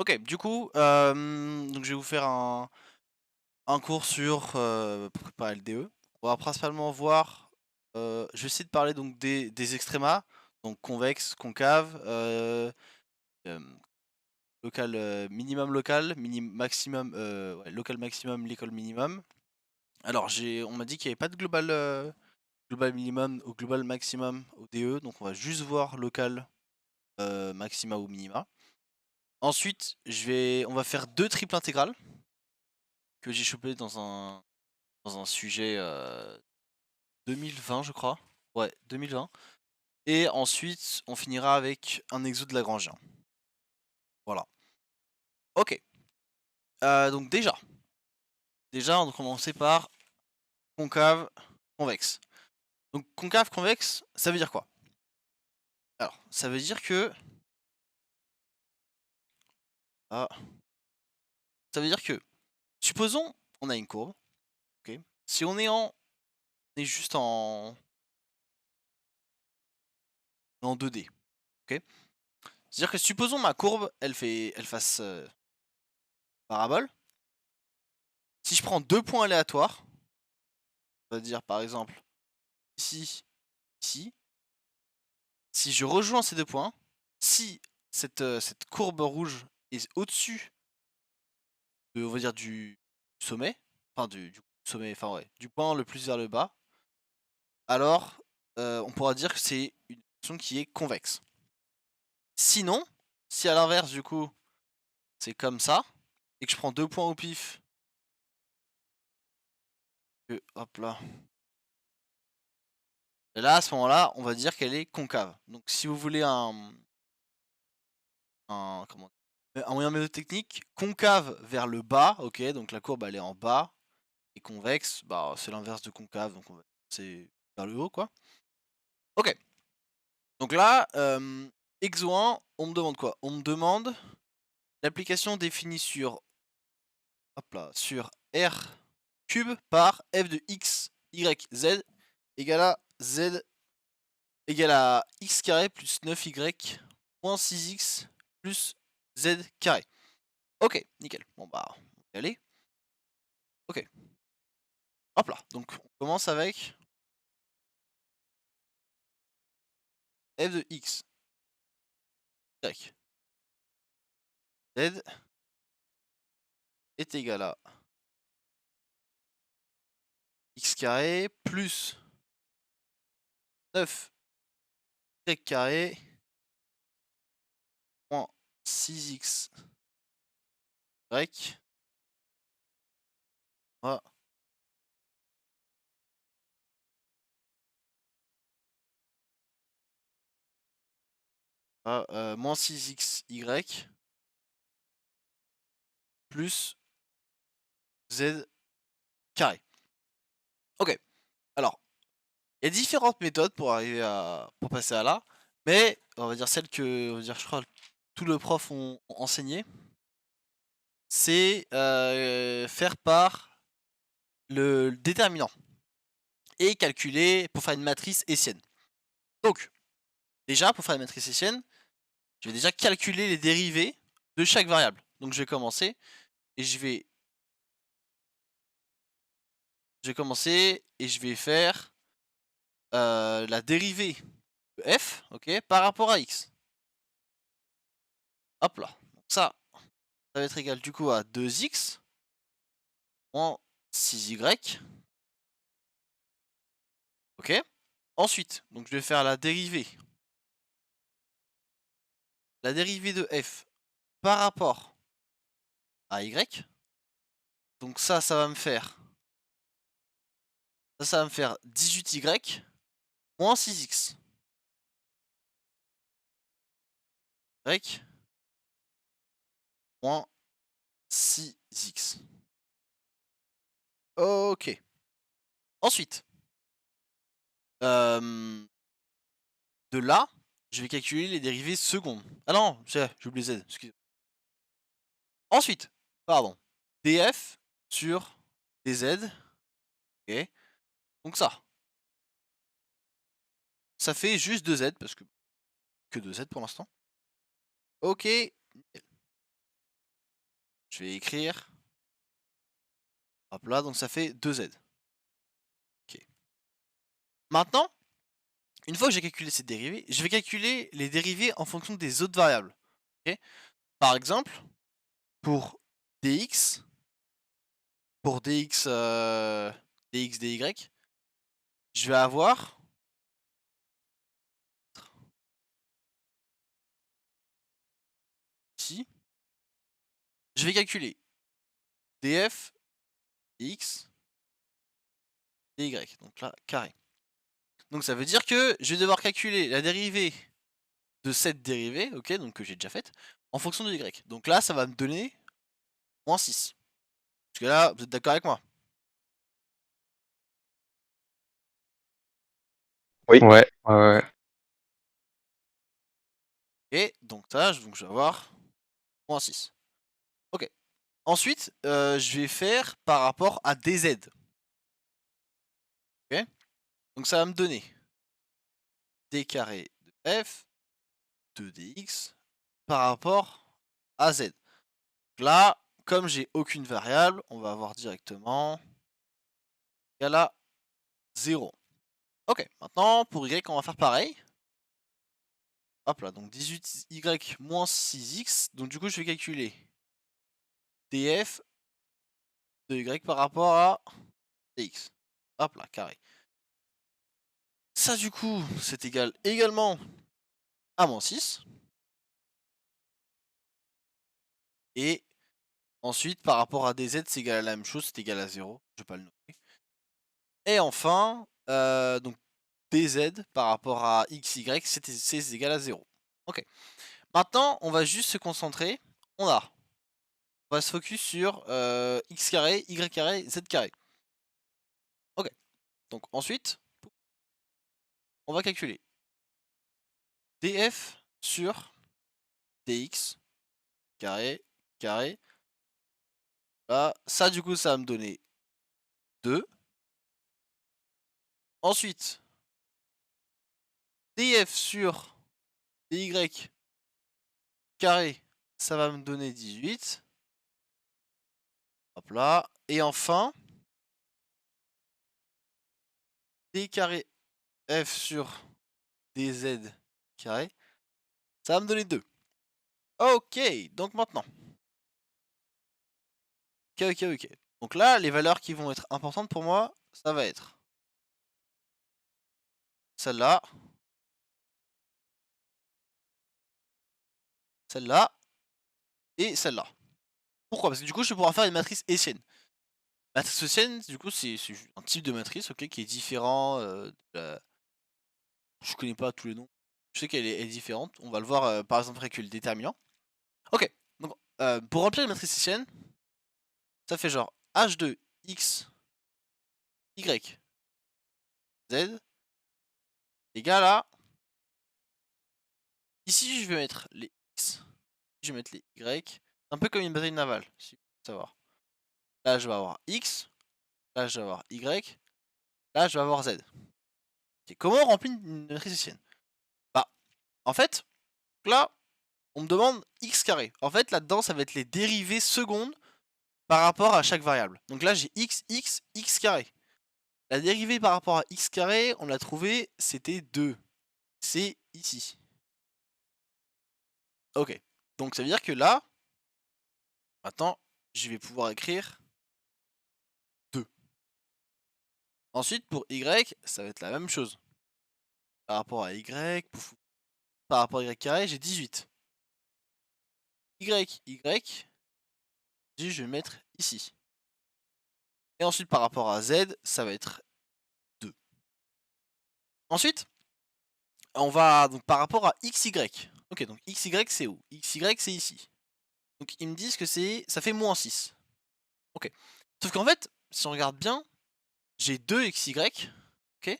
Ok, du coup, donc je vais vous faire un cours sur pour préparer le DE. On va principalement voir, je vais essayer de parler donc des extrémas, donc convexe, concave, hem, local, minimum local, maximum, ouais, local maximum, local minimum. Alors on m'a dit qu'il y avait pas de global, global minimum ou global maximum au DE, donc on va juste voir local, maxima ou minima. Ensuite, on va faire 2 triples intégrales que j'ai chopé dans un sujet, 2020 je crois. Ouais, 2020 et ensuite on finira avec un exo de Lagrangien. Voilà. OK, donc déjà on va commencer par concave, convexe. Donc concave, convexe, ça veut dire quoi? Alors, ça veut dire que ah, ça veut dire que supposons on a une courbe, OK? Si on est juste en 2D, OK? C'est-à-dire que supposons ma courbe, elle fasse, parabole. Si je prends 2 points aléatoires, on va dire par exemple ici, ici, si je rejoins ces 2 points, si cette courbe rouge est au-dessus de, on va dire du sommet, enfin du sommet, enfin ouais, du point le plus vers le bas, alors, on pourra dire que c'est une fonction qui est convexe. Sinon, si à l'inverse du coup, c'est comme ça et que je prends 2 points au pif, que hop là, et là à ce moment-là, on va dire qu'elle est concave. Donc si vous voulez un comment un moyen mémotechnique, concave vers le bas, OK, donc la courbe elle est en bas et convexe, bah, c'est l'inverse de concave, donc c'est vers le haut quoi. OK, donc là, exo 1, on me demande quoi? On me demande l'application définie sur, hop là, sur R cube par f de x, y, z égale à z égale à x carré plus 9y moins 6x plus z carré. OK, nickel. Bon bah, on va y aller. OK. Hop là, donc on commence avec f de x, y, z est égal à x carré plus 9 y carré moins 6x y. Voilà. Moins 6xy plus z carré. OK. Alors, il y a différentes méthodes pour passer à là, mais on va dire celle que, on va dire, je crois tous les profs ont enseigné, c'est, faire par le déterminant et calculer pour faire une matrice hessienne. Donc, déjà pour faire une matrice hessienne, je vais déjà calculer les dérivées de chaque variable. Donc je vais commencer et je vais faire, la dérivée de f, OK, par rapport à x. Hop là, donc ça va être égal du coup à 2x moins 6y, OK. Ensuite, donc je vais faire la dérivée de f par rapport à y. Donc ça va me faire 18y moins 6x. Y moins 6x. OK. Ensuite, de là, je vais calculer les dérivées secondes. Ah non, j'ai oublié z, excusez. Ensuite, pardon, df sur dz, OK. Donc ça fait juste 2z parce que 2z pour l'instant. OK, nickel. vais écrire. Hop là, donc ça fait 2z. Ok. Maintenant, une fois que j'ai calculé ces dérivées, je vais calculer les dérivées en fonction des autres variables. Ok. Par exemple, pour dx, dx, dy, je vais avoir ici, je vais calculer df, dx, dy, donc là, carré. Donc ça veut dire que je vais devoir calculer la dérivée de cette dérivée, ok, donc que j'ai déjà faite, en fonction de y. Donc là, ça va me donner moins 6. Parce que là, vous êtes d'accord avec moi? Oui. Ouais, ouais. Et donc ça, donc je vais avoir moins 6. Ok. Ensuite, je vais faire par rapport à dz. Ok. Donc ça va me donner d carré de f de dx par rapport à z. Donc là, comme j'ai aucune variable, on va avoir directement égal à 0. Ok, maintenant pour y, on va faire pareil. Hop là, donc 18y moins 6x. Donc du coup, je vais calculer df de y par rapport à dx. Hop là, carré. Ça du coup, c'est égal également à moins 6. Et ensuite, par rapport à dz, c'est égal à la même chose, c'est égal à 0. Je vais pas le noter. Et enfin, donc dz par rapport à xy, c'est égal à 0. Ok. Maintenant, on va juste se concentrer. On va se focus sur x carré, y carré, z carré. Ok. Donc ensuite, on va calculer df sur dx carré, carré. Là, ça du coup, ça va me donner 2. Ensuite, df sur dy carré, ça va me donner 18. Hop là. Et enfin, d carré f sur dz carré, ça va me donner 2. Ok, donc maintenant. Ok. Donc là, les valeurs qui vont être importantes pour moi, ça va être celle-là, celle-là et celle-là. Pourquoi? Parce que du coup, je vais pouvoir faire une matrice hessienne. Matrice hessienne, du coup, c'est un type de matrice, ok, qui est différent de la... Je connais pas tous les noms. Je sais qu'elle est différente. On va le voir par exemple avec le déterminant. Ok, donc pour remplir une matrice hessienne, ça fait genre h de x, y, z égale à... Ici, je vais mettre les x, je vais mettre les y. Un peu comme une bataille navale, si vous voulez savoir. Là, je vais avoir x, là, je vais avoir y, là, je vais avoir z. Et comment on remplit une matrice hessienne? Bah, en fait, là, on me demande x carré. En fait, là-dedans, ça va être les dérivées secondes par rapport à chaque variable. Donc là, j'ai x carré. La dérivée par rapport à x carré, on l'a trouvé, c'était 2. C'est ici. Ok. Donc ça veut dire que là, maintenant, je vais pouvoir écrire 2. Ensuite, pour y, ça va être la même chose. Par rapport à y, par rapport à y carré, j'ai 18. Je vais mettre ici. Et ensuite, par rapport à z, ça va être 2. Ensuite, on va donc par rapport à xy. Ok, donc xy c'est où? Xy c'est ici. Donc ils me disent que ça fait moins 6. Ok. Sauf qu'en fait, si on regarde bien, j'ai 2 xy, ok,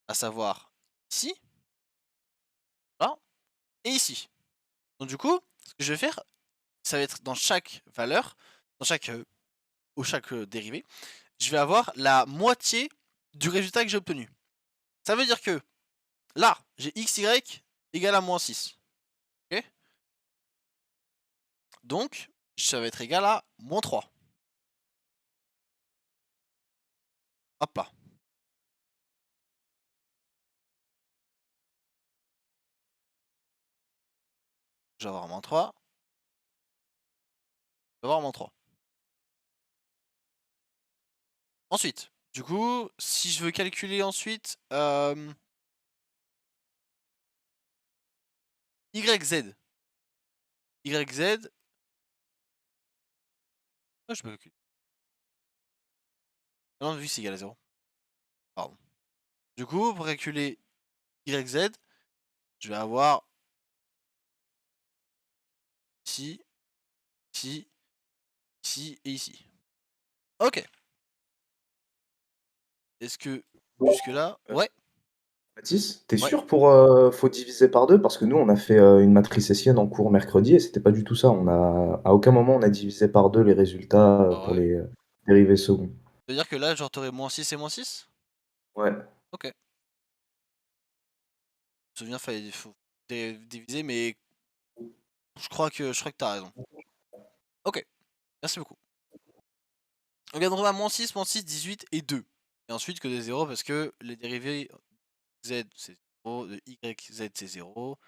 à savoir ici, là, et ici. Donc du coup, ce que je vais faire, ça va être dans chaque valeur, dans chaque dérivée, je vais avoir la moitié du résultat que j'ai obtenu. Ça veut dire que là, j'ai xy égale à moins 6. Ok. Donc, ça va être égal à -3. Hop là. Je vais avoir -3. Je vais avoir -3. Ensuite, du coup, si je veux calculer ensuite YZ. YZ. Ah, je peux calculer. Ah non, vu c'est égal à 0. Pardon. Du coup, pour calculer YZ, je vais avoir ici, ici, ici et ici. Ok. Est-ce que jusque là, ouais, Mathis, t'es ouais. sûr pour faut diviser par deux? Parce que nous, on a fait une matrice hessienne en cours mercredi et c'était pas du tout ça. À aucun moment on a divisé par deux les résultats Bah pour ouais. les dérivés seconds. Ça veut dire que là, genre, t'aurais -6 et -6. Ouais. Ok. Je me souviens, faut diviser, mais je crois que t'as raison. Ok. Merci beaucoup. On gagnera à -6, 18 et 2. Et ensuite que des 0 parce que les dérivés z c'est 0, de yz c'est 0,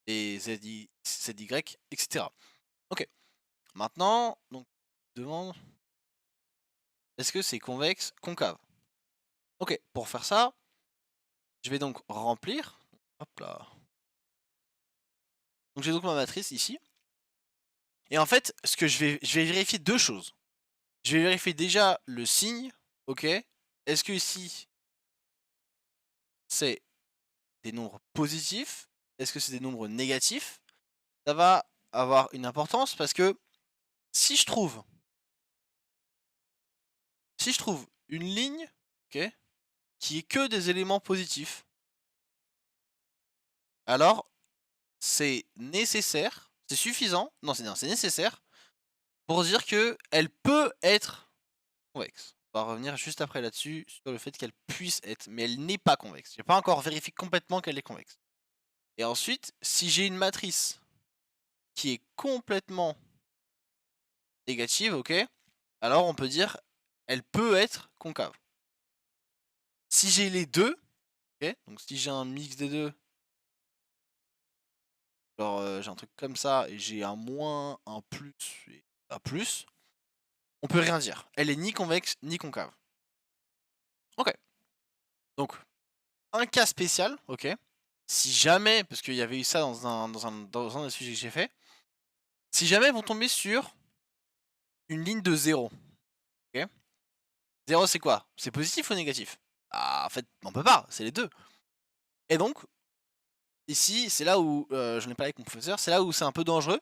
et zy, etc. Ok. Maintenant, donc, demande est-ce que c'est convexe, concave? Ok, pour faire ça, je vais donc remplir. Hop là. Donc j'ai donc ma matrice ici. Et en fait, ce que je vais vérifier deux choses. Je vais vérifier déjà le signe, ok? Est-ce que ici, c'est des nombres positifs? Est-ce que c'est des nombres négatifs? Ça va avoir une importance parce que si je trouve, si je trouve une ligne, ok, qui est que des éléments positifs, alors c'est nécessaire, c'est suffisant, non c'est nécessaire pour dire que elle peut être convexe. On va revenir juste après là-dessus sur le fait qu'elle puisse être, mais elle n'est pas convexe. J'ai pas encore vérifié complètement qu'elle est convexe. Et ensuite, si j'ai une matrice qui est complètement négative, ok, alors on peut dire elle peut être concave. Si j'ai les deux, ok, donc si j'ai un mix des deux, genre j'ai un truc comme ça et j'ai un moins, un plus et un plus, on peut rien dire. Elle est ni convexe ni concave. Ok, donc un cas spécial, ok. Si jamais, parce qu'il y avait eu ça dans un des sujets que j'ai fait, si jamais vous tombez sur une ligne de 0, ok. 0 c'est quoi? C'est positif ou négatif? Ah, en fait, on peut pas, c'est les deux. Et donc, ici, c'est là où, j'en ai parlé avec mon professeur, c'est là où c'est un peu dangereux,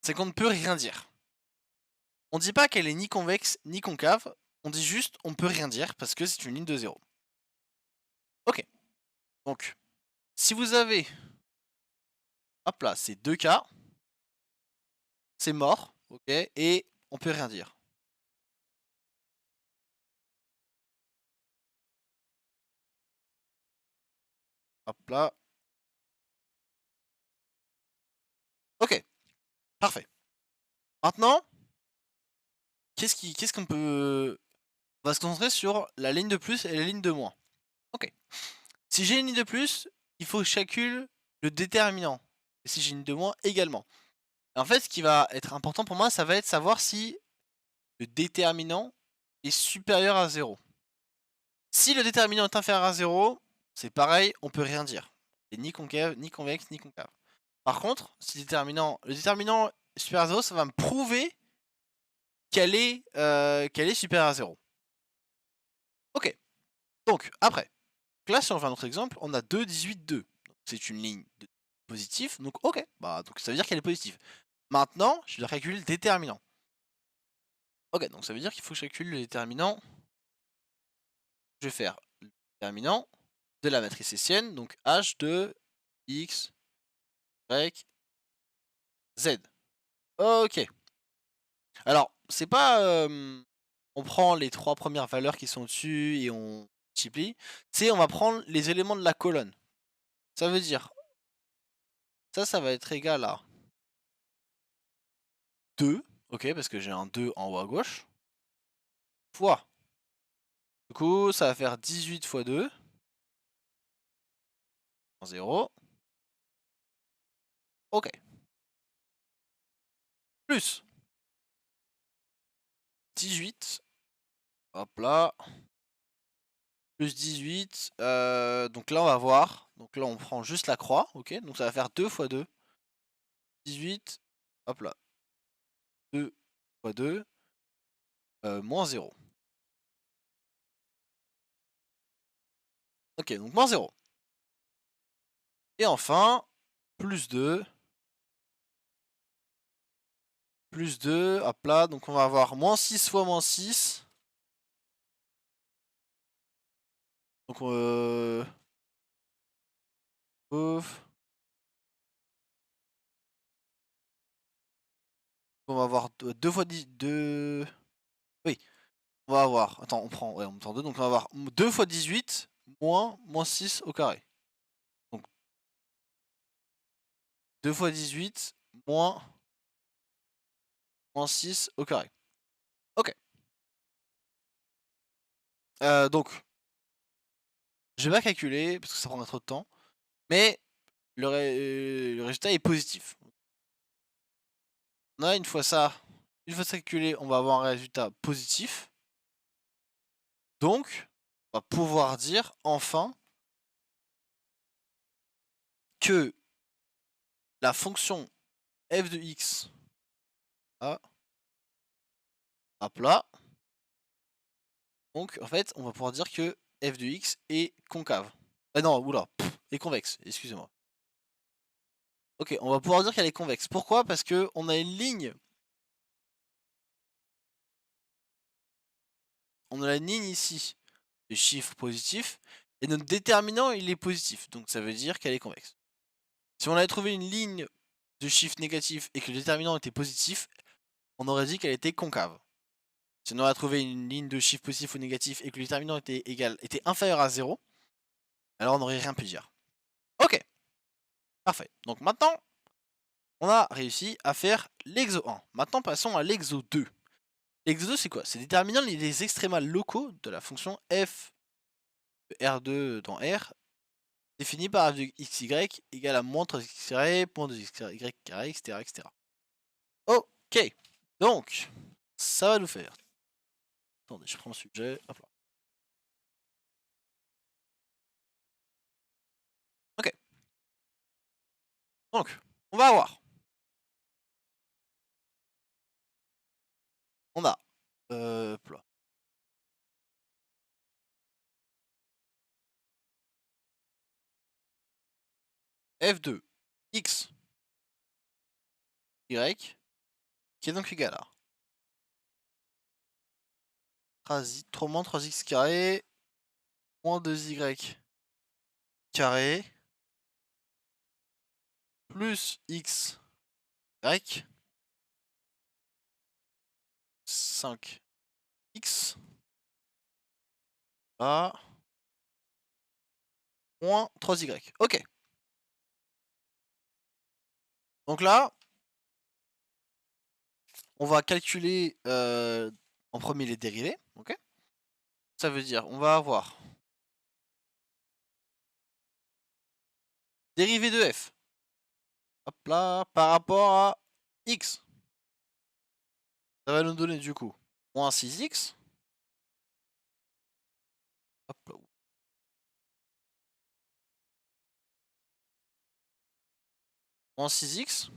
c'est qu'on ne peut rien dire. On dit pas qu'elle est ni convexe ni concave, on dit juste on peut rien dire parce que c'est une ligne de 0. Ok, donc, si vous avez, hop là, c'est deux cas, c'est mort, ok, et on peut rien dire. Hop là. Ok, parfait. Maintenant, qu'est-ce qu'on peut... On va se concentrer sur la ligne de plus et la ligne de moins. Ok. Si j'ai une ligne de plus, il faut que je calcule le déterminant. Et si j'ai une ligne de moins, également. Et en fait, ce qui va être important pour moi, ça va être savoir si le déterminant est supérieur à 0. Si le déterminant est inférieur à 0, c'est pareil, on peut rien dire. C'est ni concave, ni convexe, ni concave. Par contre, si le déterminant est supérieur à 0, ça va me prouver qu'elle est supérieure à 0. Ok. Donc, après. Là, si on fait un autre exemple, on a 2, 18, 2. C'est une ligne positive, donc ok. Bah, donc ça veut dire qu'elle est positive. Maintenant, je dois calculer le déterminant. Ok, donc ça veut dire qu'il faut que je calcule le déterminant. Je vais faire le déterminant de la matrice hessienne, donc h de x, y, z. Ok. Alors, c'est pas... on prend les trois premières valeurs qui sont dessus et on multiplie. C'est on va prendre les éléments de la colonne. Ça veut dire, ça va être égal à 2. ok, parce que j'ai un 2 en haut à gauche, fois. Du coup, ça va faire 18 fois 2, 0, ok. Plus 18, hop là, plus 18, donc là on va voir, donc là on prend juste la croix, ok, donc ça va faire 2 fois 2, 18, hop là, 2 fois 2, moins 0. Ok, donc moins 0. Et enfin, plus 2, hop là, donc on va avoir moins 6 fois moins 6. Donc ouf. On va avoir 2 fois 10, 2... Oui, on va avoir, attends, on prend 2, donc on va avoir 2 fois 18, moins 6 au carré. Donc 2 fois 18, moins 6 au carré. Ok. Donc, je vais pas calculer, parce que ça prendra trop de temps, mais le résultat est positif. On a une fois ça calculé, on va avoir un résultat positif. Donc, on va pouvoir dire enfin que la fonction f de x, hop là, donc en fait, on va pouvoir dire que f de x est concave. Ah non, oula, est convexe, excusez-moi. Ok, on va pouvoir dire qu'elle est convexe. Pourquoi? Parce que on a une ligne. On a la ligne ici de chiffres positifs. Et notre déterminant, il est positif. Donc ça veut dire qu'elle est convexe. Si on avait trouvé une ligne de chiffres négatifs et que le déterminant était positif, on aurait dit qu'elle était concave. Si on aurait trouvé une ligne de chiffres positifs ou négatifs et que le déterminant était inférieur à 0, alors on n'aurait rien pu dire. Ok, parfait. Donc maintenant, on a réussi à faire l'exo 1. Maintenant, passons à l'exo 2. L'exo 2, c'est quoi? C'est déterminant les extrémales locaux de la fonction f de R2 dans R, défini par f de xy égale à moins 3x carré, moins 2x carré, etc., etc. Ok, donc, ça va nous faire... Attendez, je prends le sujet, hop là. Ok, donc, on va avoir... On a... Hop f2 x y qui est donc égal à 3 3x carré moins 2y carré plus x y 5x à moins 3y. Ok. Donc là, on va calculer en premier les dérivés. Ok. Ça veut dire, on va avoir dérivée de f. Hop là, par rapport à x. Ça va nous donner du coup moins 6x. Hop là. Moins 6x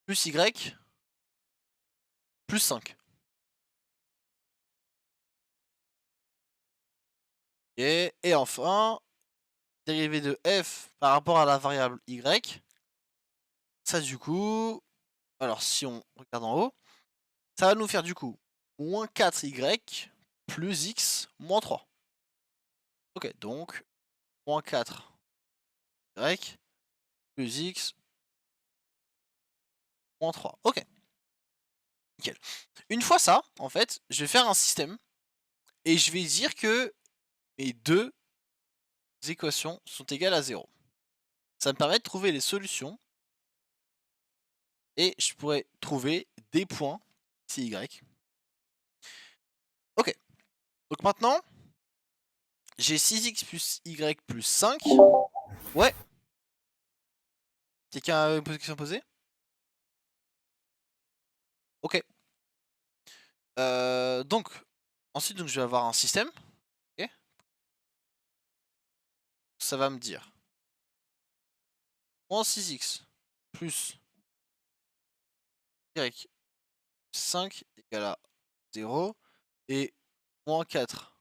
plus y plus 5. Et enfin, dérivée de f par rapport à la variable y. Ça du coup, alors si on regarde en haut, ça va nous faire du coup moins 4y plus x moins 3. Ok, donc moins 4y plus x moins 3. Ok, nickel. Une fois ça, en fait, je vais faire un système et je vais dire que mes deux équations sont égales à 0. Ça me permet de trouver les solutions et je pourrais trouver des points, c'est Y. Ok, donc maintenant, j'ai 6x plus Y plus 5. Ouais. Quelqu'un a une question à poser? Ok. Donc, ensuite, donc, je vais avoir un système. Ok. Ça va me dire moins 6x plus Y 5 égale à 0 et moins 4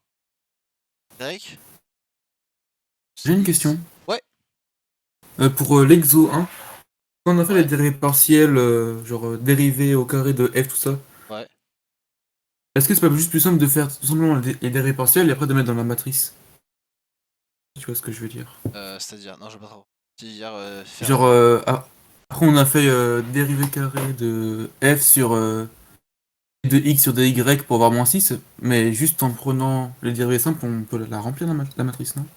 Y. J'ai une question. Ouais. Pour l'exo 1, quand on a fait les Ouais. dérivés partiels, genre dérivés au carré de f, tout ça, Ouais. est-ce que c'est pas juste plus simple de faire tout simplement les dérivés partiels et après de mettre dans la matrice? Tu vois ce que je veux dire? C'est-à-dire, non, je vois pas trop. C'est-à-dire faire. Genre, après on a fait dérivé carré de f sur de x sur dy pour avoir moins 6, mais juste en prenant les dérivés simples, on peut la remplir la matrice, non?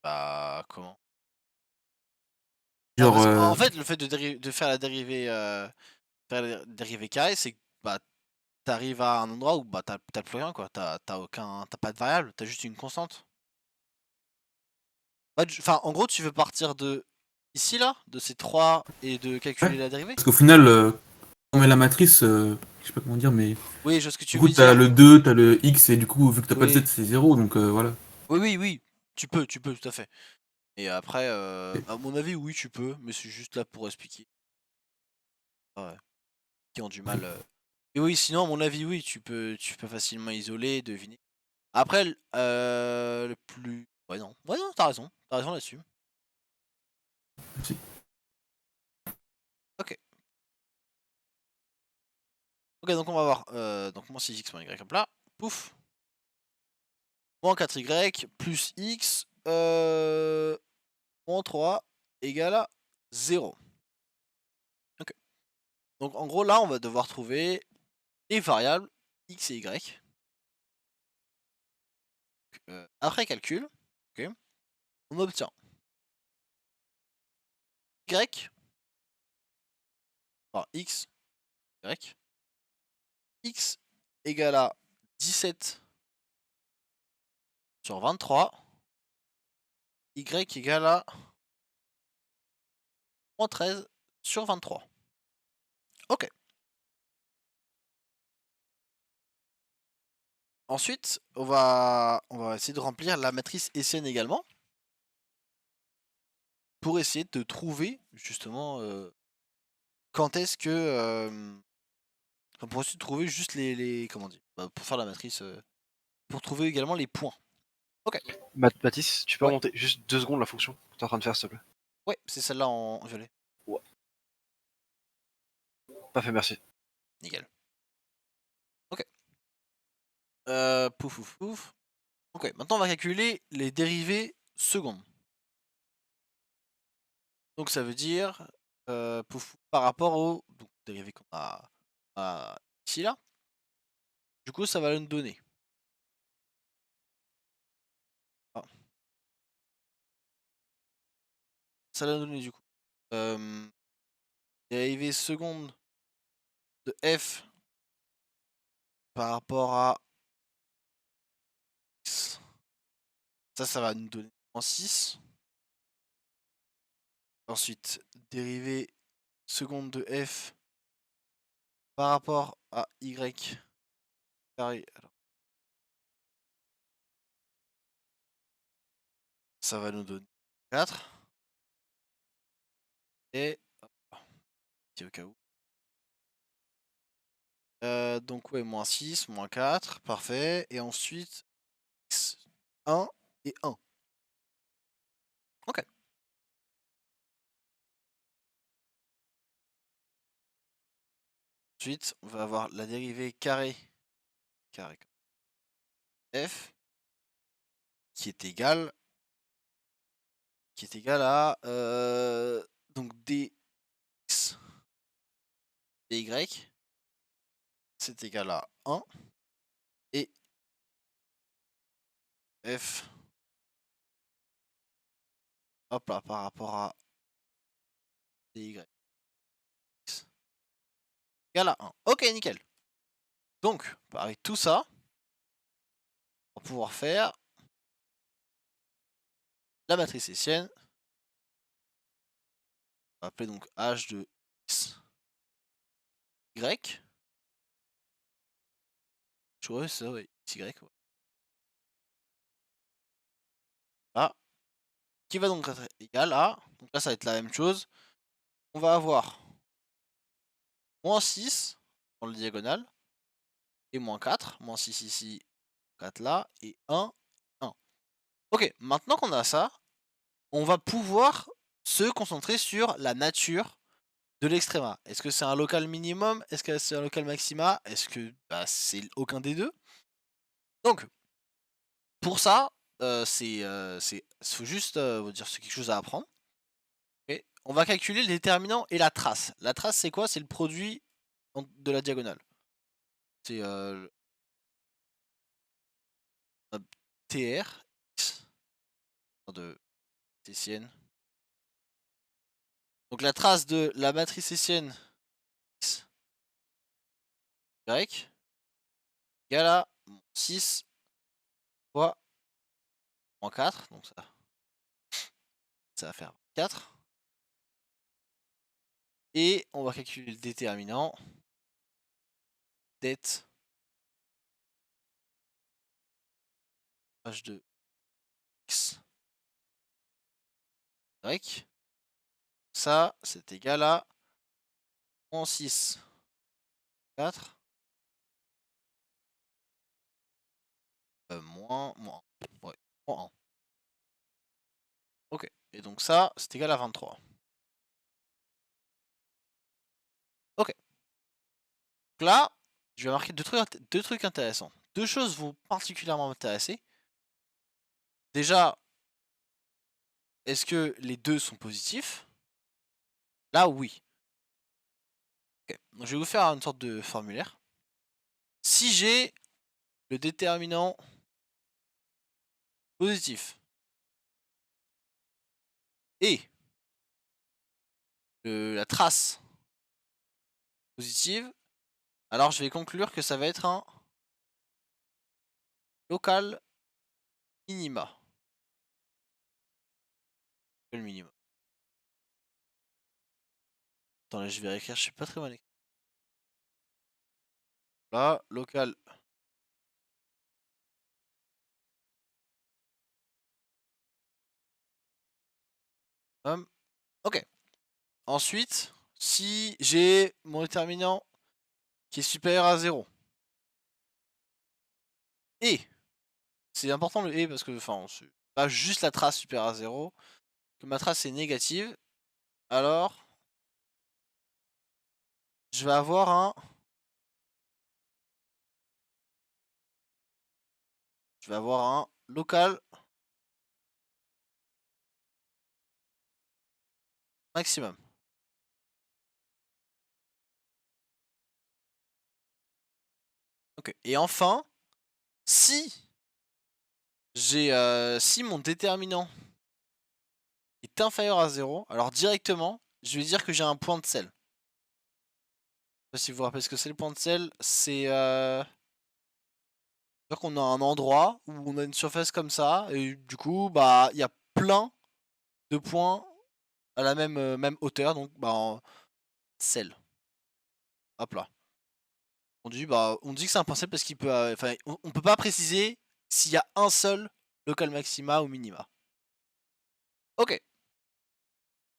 Bah, comment? Ah, Genre, parce qu'en fait, le fait de faire la dérivée, carrée, c'est que bah, t'arrives à un endroit où bah, t'as plus rien, quoi. T'as pas de variable, t'as juste une constante. Enfin, en gros, tu veux partir de ici, là, de ces 3 et de calculer ouais. la dérivée? Parce qu'au final, quand on met la matrice, je sais pas comment dire, mais Oui, je vois ce que tu du coup, veux t'as dire. le 2, t'as le x, et du coup, vu que t'as pas de z, Oui, c'est 0, donc voilà. oui. Tu peux, tout à fait. Et après, à mon avis, oui, tu peux, mais c'est juste là pour expliquer. Ouais, qui ont du mal. Et oui, sinon, à mon avis, oui, tu peux facilement isoler, deviner. Après, le plus. Ouais, non, t'as raison là-dessus. Si. Ok. Ok, donc on va voir. Donc, moins 6x moins y, hop là. Pouf. Moins 4y plus x. Moins 3 égale à 0. Ok. Donc, en gros, là, on va devoir trouver les variables x et y. Après calcul, ok, on obtient y, enfin x, y, x égale à 17 sur 23, y égale à moins 13 sur 23. Ok. Ensuite, on va essayer de remplir la matrice Hessienne également pour essayer de trouver justement quand est-ce que enfin, pour essayer de trouver juste comment dire, bah, pour faire la matrice, pour trouver également les points. Ok. Mathis, tu peux Ouais. remonter juste 2 secondes la fonction que t'es en train de faire, s'il te plaît? Ouais, c'est celle-là en violet. Ouais. Pas fait, merci. Nickel. Ok. Pouf, pouf, pouf. Ok, maintenant on va calculer les dérivées secondes. Donc ça veut dire pouf, par rapport aux dérivés qu'on a ici là. Du coup, ça va nous donner. Ah, ça va nous donner du coup. Dérivée seconde de f par rapport à x. Ça va nous donner en 6. Ensuite, dérivée seconde de f par rapport à y carré. Alors, ça va nous donner 4. Et petit au cas où. Donc ouais, moins 6, moins 4, parfait. Et ensuite, x, 1 et 1. Ok. Ensuite, on va avoir la dérivée carré f qui est égale à donc dx dy, c'est égal à 1 et f, hop là, par rapport à dy. égale à 1. Ok, nickel. Donc, avec tout ça, on va pouvoir faire la matrice hessienne. On va appeler donc h de x, y. Ouais, c'est ça, ouais. Y, ouais. Là. Qui va donc être égal à, donc là ça va être la même chose, on va avoir moins 6 dans le diagonale, et moins 4, moins 6 ici, 4 là, et 1, 1. Ok, maintenant qu'on a ça, on va pouvoir se concentrer sur la nature de l'extréma. Est-ce que c'est un local minimum? Est-ce que c'est un local maxima? Est-ce que c'est aucun des deux? Donc, pour ça, faut juste dire c'est quelque chose à apprendre. Okay. On va calculer le déterminant et la trace. La trace, c'est quoi? C'est le produit de la diagonale. C'est TR x de hessienne. Donc la trace de la matrice hessienne x y égale à 6 fois moins 4. Donc ça va faire 4. Et on va calculer le déterminant det h de x y. Ça, c'est égal à moins 6 4 moins 1. Ouais, moins 1. Ok, et donc ça, c'est égal à 23. Ok. Donc là, je vais marquer deux trucs intéressants. Deux choses vont particulièrement m'intéresser. Déjà, est-ce que les deux sont positifs? Là, oui. Ok, donc je vais vous faire une sorte de formulaire. Si j'ai le déterminant positif et la trace positive, alors je vais conclure que ça va être un local minima. Le minimum. Attends, là je vais réécrire, je suis pas très mal écrit. Là, local. Ok. Ensuite, si j'ai mon déterminant qui est supérieur à 0, et c'est important le et parce que enfin c'est pas juste la trace supérieure à 0, que ma trace est négative, alors je vais avoir un local maximum. Ok. Et enfin, si si mon déterminant est inférieur à 0, alors directement, je vais dire que j'ai un point de sel. Je sais pas si vous vous rappelez ce que c'est le point de sel, c'est qu'on a un endroit où on a une surface comme ça, et du coup, bah, il y a plein de points à la même hauteur, donc bah, en sel. Hop là. On dit que c'est un point sel parce qu'il peut, enfin, on peut pas préciser s'il y a un seul local maxima ou minima. Ok.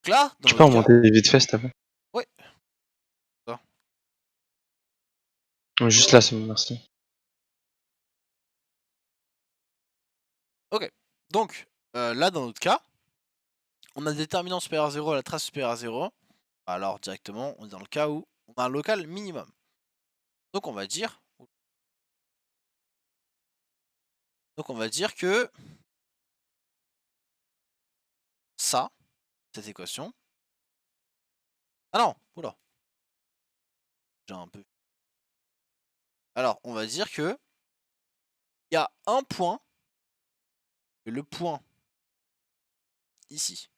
Donc là, dans Je peux notre cas, remonter vite fait, s'il te plaît. ouais. Ça. Juste là, c'est bon, merci. Ok. Donc là, dans notre cas, on a le déterminant supérieur à 0 et la trace supérieure à 0. Alors directement, on est dans le cas où on a un local minimum. Donc on va dire que ça, cette équation. Ah non, oula. J'ai un peu. Alors, on va dire que il y a un point, le point ici.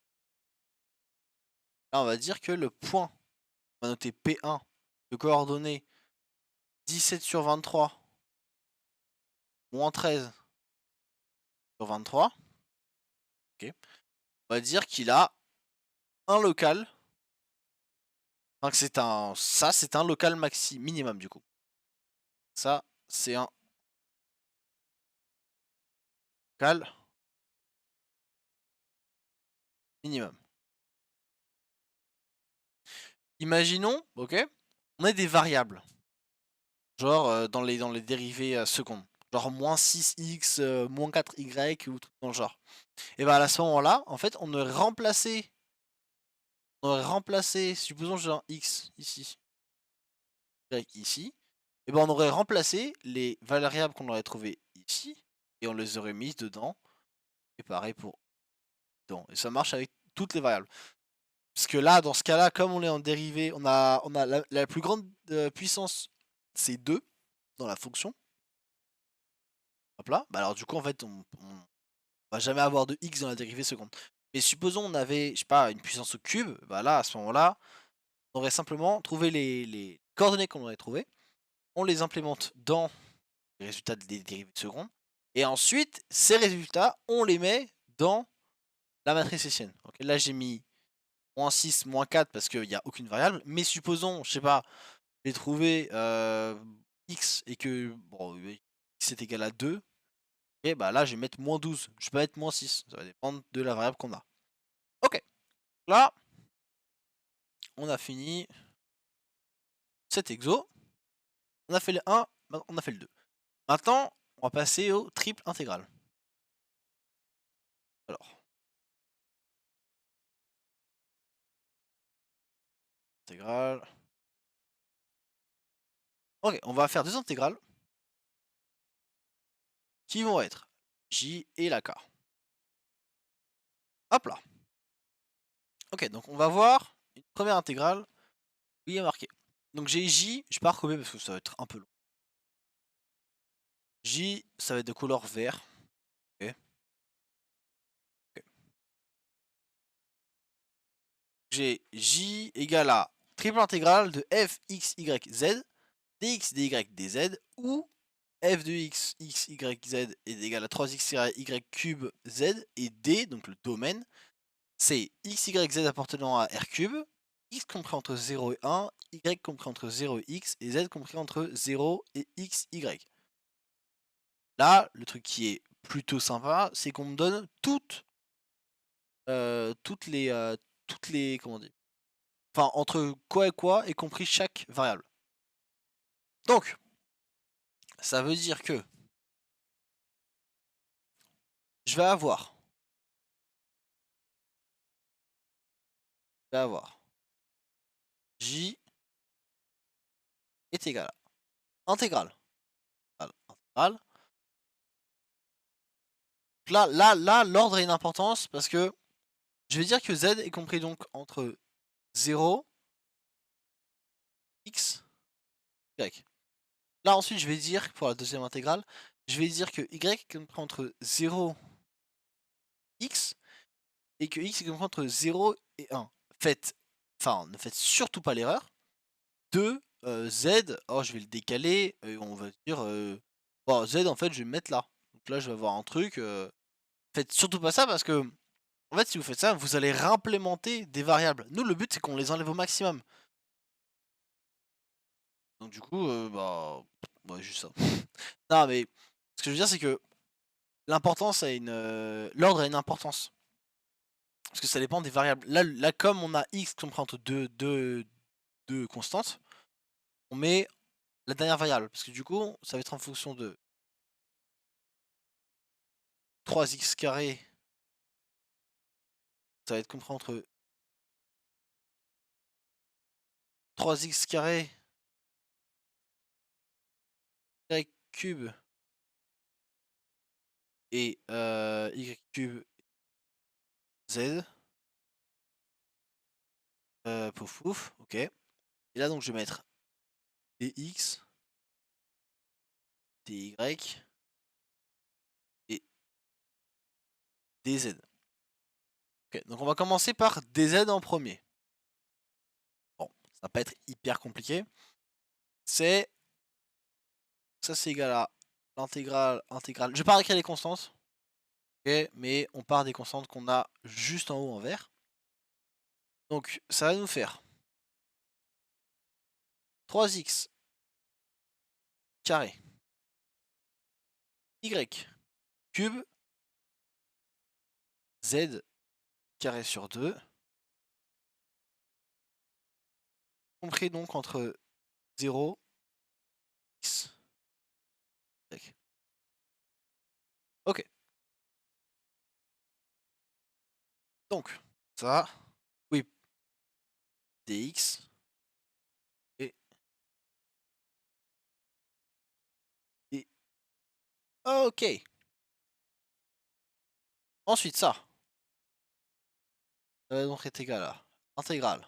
Là, on va dire que le point, on va noter P1 de coordonnées 17 sur 23 moins 13 sur 23, ok, on va dire qu'il a un local. Enfin, que c'est un local maxi minimum du coup. Ça, c'est un local minimum. Imaginons, ok, on a des variables. Genre dans les dérivés secondes. Genre moins 6x, moins 4y ou tout dans le genre. Et bah à ce moment-là, en fait, on aurait remplacé, supposons que j'ai un x ici, y ici, et ben on aurait remplacé les variables qu'on aurait trouvées ici, et on les aurait mises dedans, et pareil pour dedans. Et ça marche avec toutes les variables. Parce que là, dans ce cas-là, comme on est en dérivé, on a la plus grande puissance, c'est 2 dans la fonction. Hop là. Bah alors du coup, en fait, on va jamais avoir de x dans la dérivée seconde. Mais supposons on avait, je sais pas, une puissance au cube, bah là, à ce moment-là, on aurait simplement trouvé les coordonnées qu'on aurait trouvées, on les implémente dans les résultats des dérivées de seconde, et ensuite, ces résultats, on les met dans la matrice hessienne. Donc là, j'ai mis moins 6, moins 4 parce qu'il n'y a aucune variable, mais supposons, je sais pas, j'ai trouvé x et que bon, x est égal à 2, et bah là, je vais mettre moins 12, je peux mettre moins 6, ça va dépendre de la variable qu'on a. Ok, là, on a fini cet exo. On a fait le 1, on a fait le 2. Maintenant, on va passer au triple intégral. Alors, intégrale. Ok, on va faire deux intégrales qui vont être J et la K. Hop là. Ok, donc on va voir une première intégrale. Oui, il est marqué. Donc j'ai J, je vais pas recopier parce que ça va être un peu long. J, ça va être de couleur vert. Ok. Ok. J'ai J égale à triple intégrale de f, x, y, z, dx, dy, dz, où f de x, y, z est égal à 3x, y cube z, et d, donc le domaine, c'est x, y, z appartenant à r cube, x compris entre 0 et 1, y compris entre 0 et x, et z compris entre 0 et x, y. Là, le truc qui est plutôt sympa, c'est qu'on me donne toutes les, comment on dit, enfin, entre quoi et quoi, y compris chaque variable. Donc, ça veut dire que je vais avoir J est égal à intégrale. Intégrale. Là, l'ordre a une importance parce que je vais dire que Z est compris donc entre 0, X, Y. Là, ensuite, je vais dire, pour la deuxième intégrale, je vais dire que Y est compris entre 0, X, et que X est compris entre 0 et 1. Ne faites surtout pas l'erreur de Z, oh je vais le décaler, on va dire, bon, Z en fait je vais le mettre là. Donc là je vais avoir un truc, faites surtout pas ça parce que, en fait si vous faites ça, vous allez réimplémenter des variables. Nous le but c'est qu'on les enlève au maximum. Donc du coup, bah, ouais, juste ça. Non mais, ce que je veux dire c'est que l'importance a une, l'ordre a une importance. Parce que ça dépend des variables. Là comme on a X compris entre deux constantes, on met la dernière variable. Parce que du coup, ça va être en fonction de 3x carré. Ça va être compris entre 3x carré, y cube et y cube z. Pouf pouf, ok. Et là donc je vais mettre dx, dy et dz. Ok, donc on va commencer par dz en premier. Bon, ça va pas être hyper compliqué. c'est... Ça, c'est égal à l'intégrale. Je vais pas écrire les constantes. Ok, mais on part des constantes qu'on a juste en haut en vert. Donc, ça va nous faire 3x carré y cube z carré sur 2, compris donc entre 0, x, y. Ok. Donc, ça, oui, dx et ok. Ensuite, ça va donc être égal à intégrale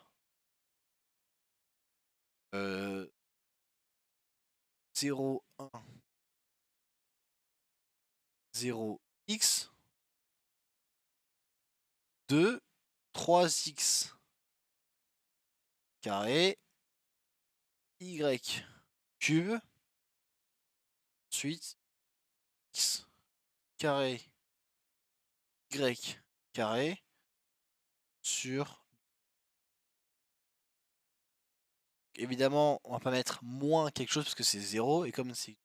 0, 1, 0, x, 2, 3x carré, y cube, ensuite x carré, y carré, sur... Évidemment, on va pas mettre moins quelque chose parce que c'est 0, et comme c'est une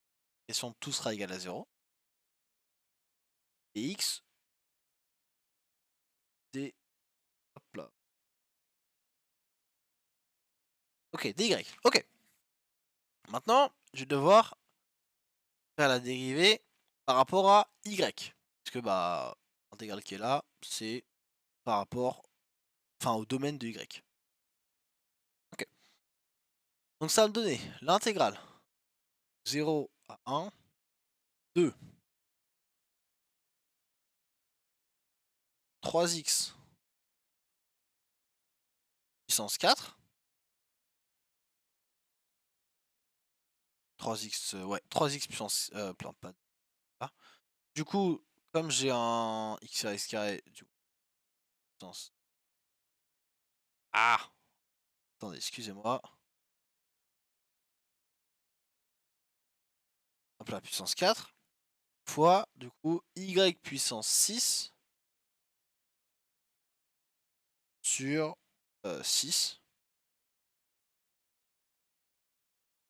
question tout sera égal à 0. Et x, d, hop là. Ok, dy, ok. Maintenant, je vais devoir faire la dérivée par rapport à y. Puisque bah, l'intégrale qui est là, c'est par rapport, enfin au domaine de y. Ok. Donc ça va me donner l'intégrale 0 à 1, 2, 3x puissance 4, 3x, ouais, 3x puissance, plein pas. Ah. Du coup, comme j'ai un x sur x carré, du coup, puissance. Ah! Attendez, excusez-moi. Hop là, puissance 4. Fois, du coup, y puissance 6 sur 6.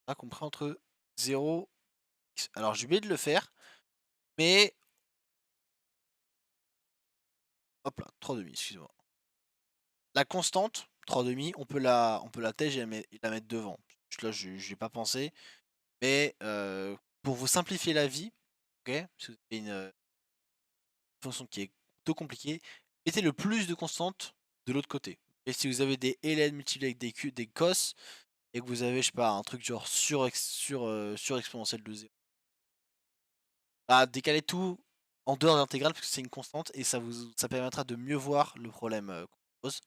Là, compris entre 0 x. Alors, j'ai oublié de le faire, mais... Hop là, 3 demi, excusez-moi. La constante, 3 demi, on peut la tège et la mettre devant. Là, je n'y ai pas pensé. Mais pour vous simplifier la vie, ok, si vous avez une fonction qui est plutôt compliquée, mettez le plus de constantes de l'autre côté. Et si vous avez des ln multipliés avec des cos, et que vous avez, je sais pas, un truc genre sur exponentielle de 0, bah, décalez tout en dehors de l'intégrale parce que c'est une constante et ça permettra de mieux voir le problème qu'on pose.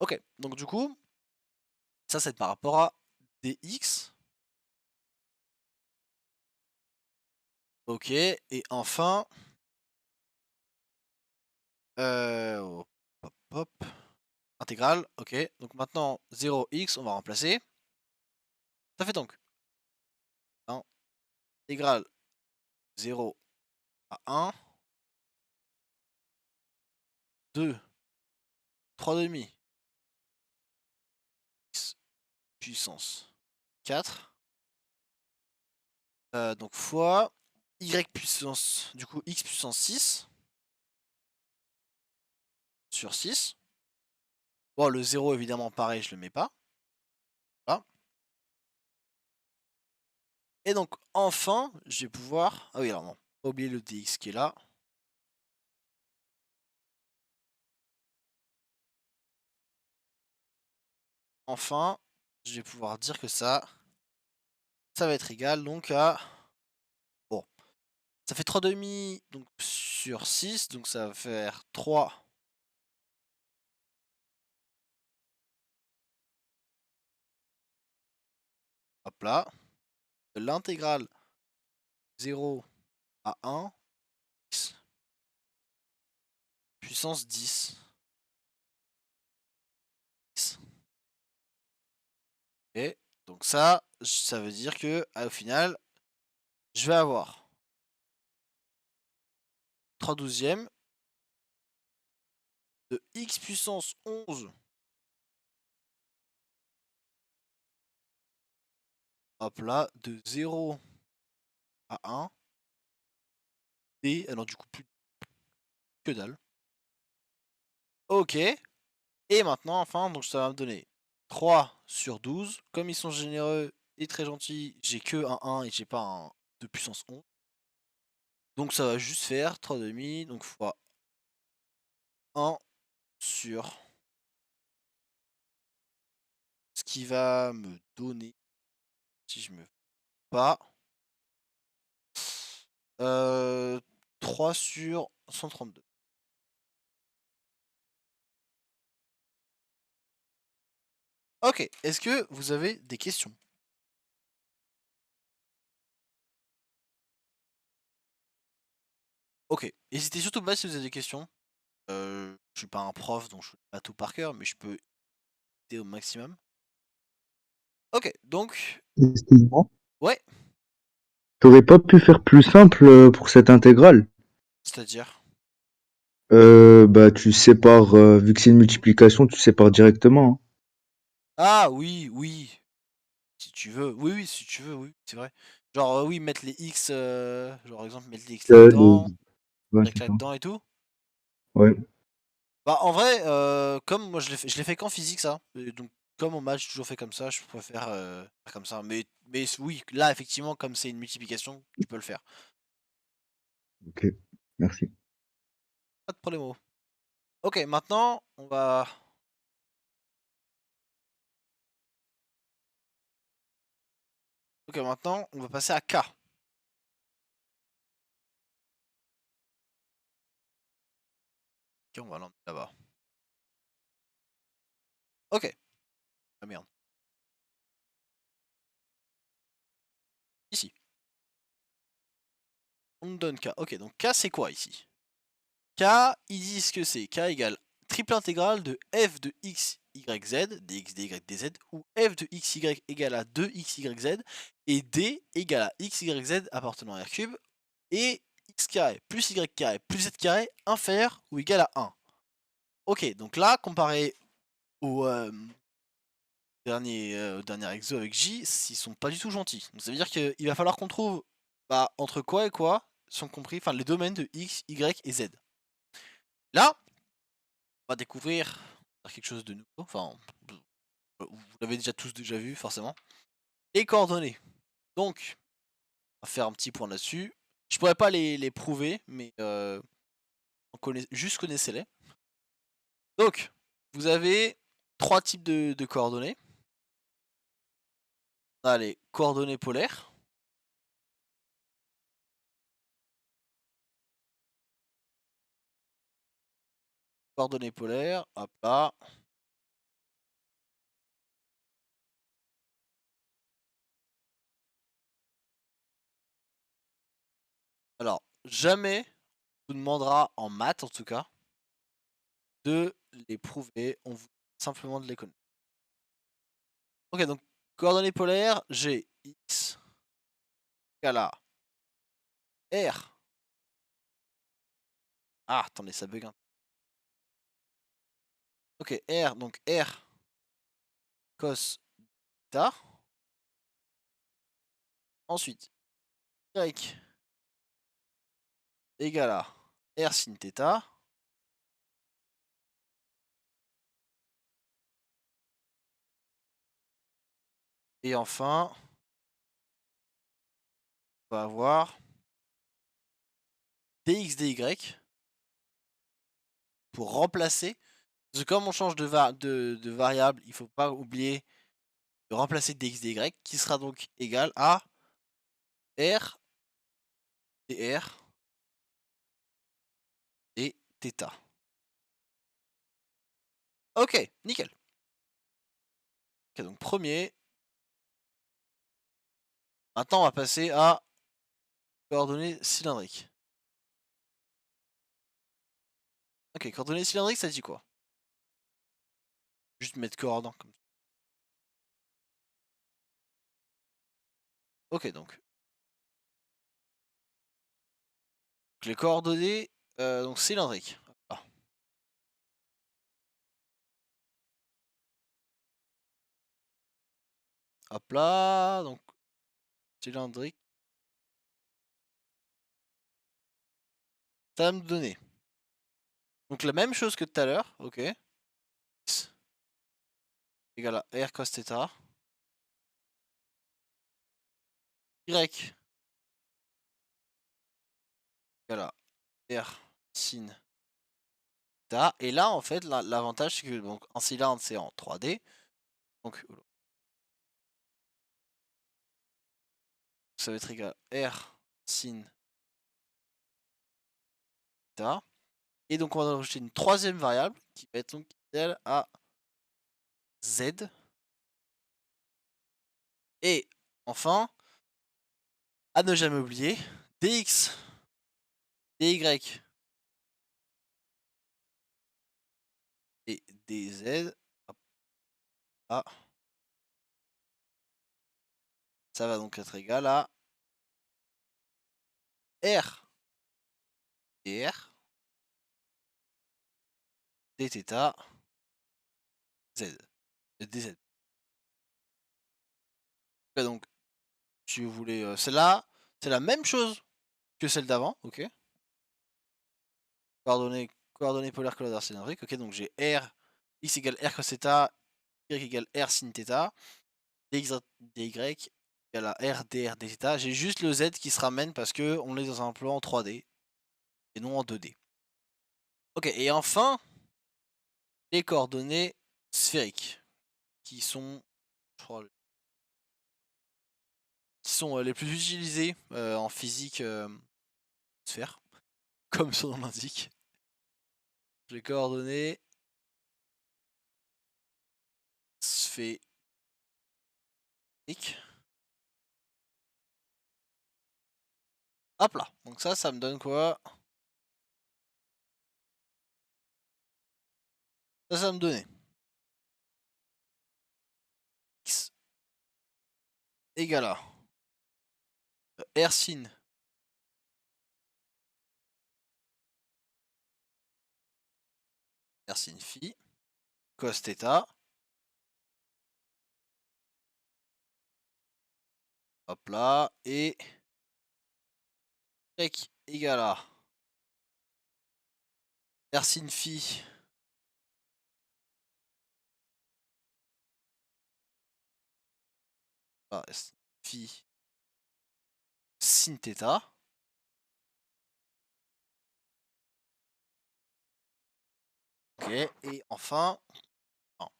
Ok, donc du coup, ça c'est par rapport à dx. Ok, et enfin, hop, hop, hop. Intégrale, ok. Donc maintenant, 0x, on va remplacer. Ça fait donc intégrale 0 à 1, 2, 3 demi, x puissance 4. Donc fois y puissance, du coup x puissance 6 sur 6. Bon, le 0 évidemment pareil, je le mets pas. Voilà. Et donc enfin, je vais pouvoir... Ah oui, alors non, pas oublier le dx qui est là. Enfin, je vais pouvoir dire que ça va être égal donc à... Bon, ça fait 3 demi donc, sur 6, donc ça va faire 3. Hop là. L'intégrale 0 à 1, x puissance 10. X. Et Donc ça veut dire que au final, je vais avoir 3/12 de x puissance 11. Hop là, de 0 à 1. Et alors du coup, plus que dalle. Ok. Et maintenant, enfin, donc ça va me donner 3/12. Comme ils sont généreux et très gentils, j'ai que un 1 et j'ai pas un de puissance 11. Donc ça va juste faire 3/2, donc fois 1 sur ce qui va me donner, si je me pas, 3 sur 132. Ok, est-ce que vous avez des questions? Ok, n'hésitez surtout pas si vous avez des questions. Je suis pas un prof, donc je fais pas tout par cœur, mais je peux aider au maximum. Ok, donc, Excuse-moi. ouais, T'aurais pas pu faire plus simple pour cette intégrale? c'est-à-dire. Bah tu sépares, vu que c'est une multiplication, tu sépares directement. Ah oui, oui, si tu veux. Oui, oui, si tu veux, oui, c'est vrai. Genre, oui, mettre les X, genre, exemple, mettre les X Hein. là-dedans, Ouais, Y c'est ça. là-dedans et tout. Ouais. Bah, en vrai, comme moi je l'ai fait qu'en physique, ça. Et donc, comme au match, j'ai toujours fait comme ça, je préfère faire comme ça. Mais oui, là, effectivement, comme c'est une multiplication, tu peux le faire. Ok. Merci. Pas de problème. Ok, maintenant, on va. Ok, maintenant, on va passer à K. Ok, on va l'emmener là-bas. Ok. Ah merde. Ici. On nous donne K. Ok, donc K, c'est quoi ici? K, ils disent que c'est K égale triple intégrale de f de x, y, z, dx, dy, dz, ou f de x, y égale à 2x, y, z, et d égale à x, y, z appartenant à R3, et x carré plus y carré plus z carré inférieur ou égal à 1. Ok, donc là, comparé au dernier exo avec J, ils sont pas du tout gentils. Donc ça veut dire qu'il va falloir qu'on trouve entre quoi et quoi sont compris, enfin les domaines de x, y et z. Là, on va découvrir quelque chose de nouveau. Enfin, vous l'avez déjà tous déjà vu, forcément. Les coordonnées. Donc, on va faire un petit point là-dessus. Je pourrais pas les prouver, mais juste connaissez-les. Donc, vous avez trois types de coordonnées. On a les coordonnées polaires. Coordonnées polaires, hop là. Alors, jamais on vous demandera en maths en tout cas de les prouver, on vous demande simplement de les connaître. Ok, donc coordonnées polaires, j'ai x égale à r. Ah, attendez, ça bug un peu. Ok, r, donc r cos theta. Ensuite, y égale à r sin theta. Et enfin, on va avoir dx dy pour remplacer. Parce que comme on change de variable, il faut pas oublier de remplacer dx dy qui sera donc égal à r dr et θ. Ok, nickel. Ok, donc premier. Maintenant, on va passer à coordonnées cylindriques. Ok, coordonnées cylindriques, ça dit quoi? Juste mettre coordonnées comme ça. Ok, donc. Les coordonnées donc cylindriques. Ah. Hop là, donc cylindrique. Ça va me donner. Donc la même chose que tout à l'heure, ok. X égale à R cos θ. Y égale à R sin θ. Et là, en fait, l'avantage, c'est que donc, un cylindre, c'est en 3D. Donc, ça va être égal à R sin θ. Et donc, on va rajouter une troisième variable qui va être donc égale à Z. Et enfin, à ne jamais oublier, dx, dy et dz. Hop là. Ça va donc être égal à R dr dθ z dz. Et donc, si vous voulez, celle-là, c'est la même chose que celle d'avant, ok. Coordonnées polaires colladaires cylindriques, ok. Donc j'ai R, x égale R cos θ, y égale R sin θ, dx dy égale à R dr dθ. J'ai juste le z qui se ramène parce que on est dans un plan en 3D et non en 2D. Ok, et enfin, les coordonnées sphériques qui sont, je crois, les plus utilisées en physique sphère, comme son nom l'indique. Les coordonnées sphériques. Hop là, donc ça me donne quoi? Ça me donnait x égale à R sin phi cos θ. Hop là, et y égale à R sin phi phi sin θ. Ok, et enfin, non.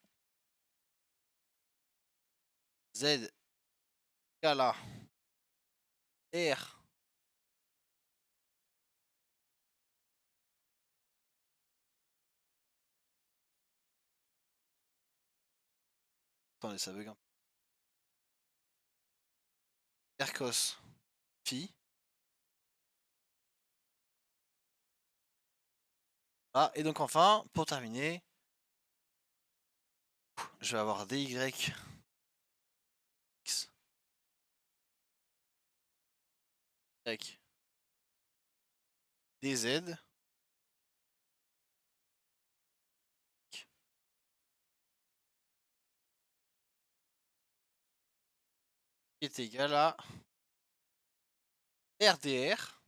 Z égale à R attendez, ça bug un peu. R cos phi. Ah, et donc enfin, pour terminer, je vais avoir dy x y dz qui est égal à RDR.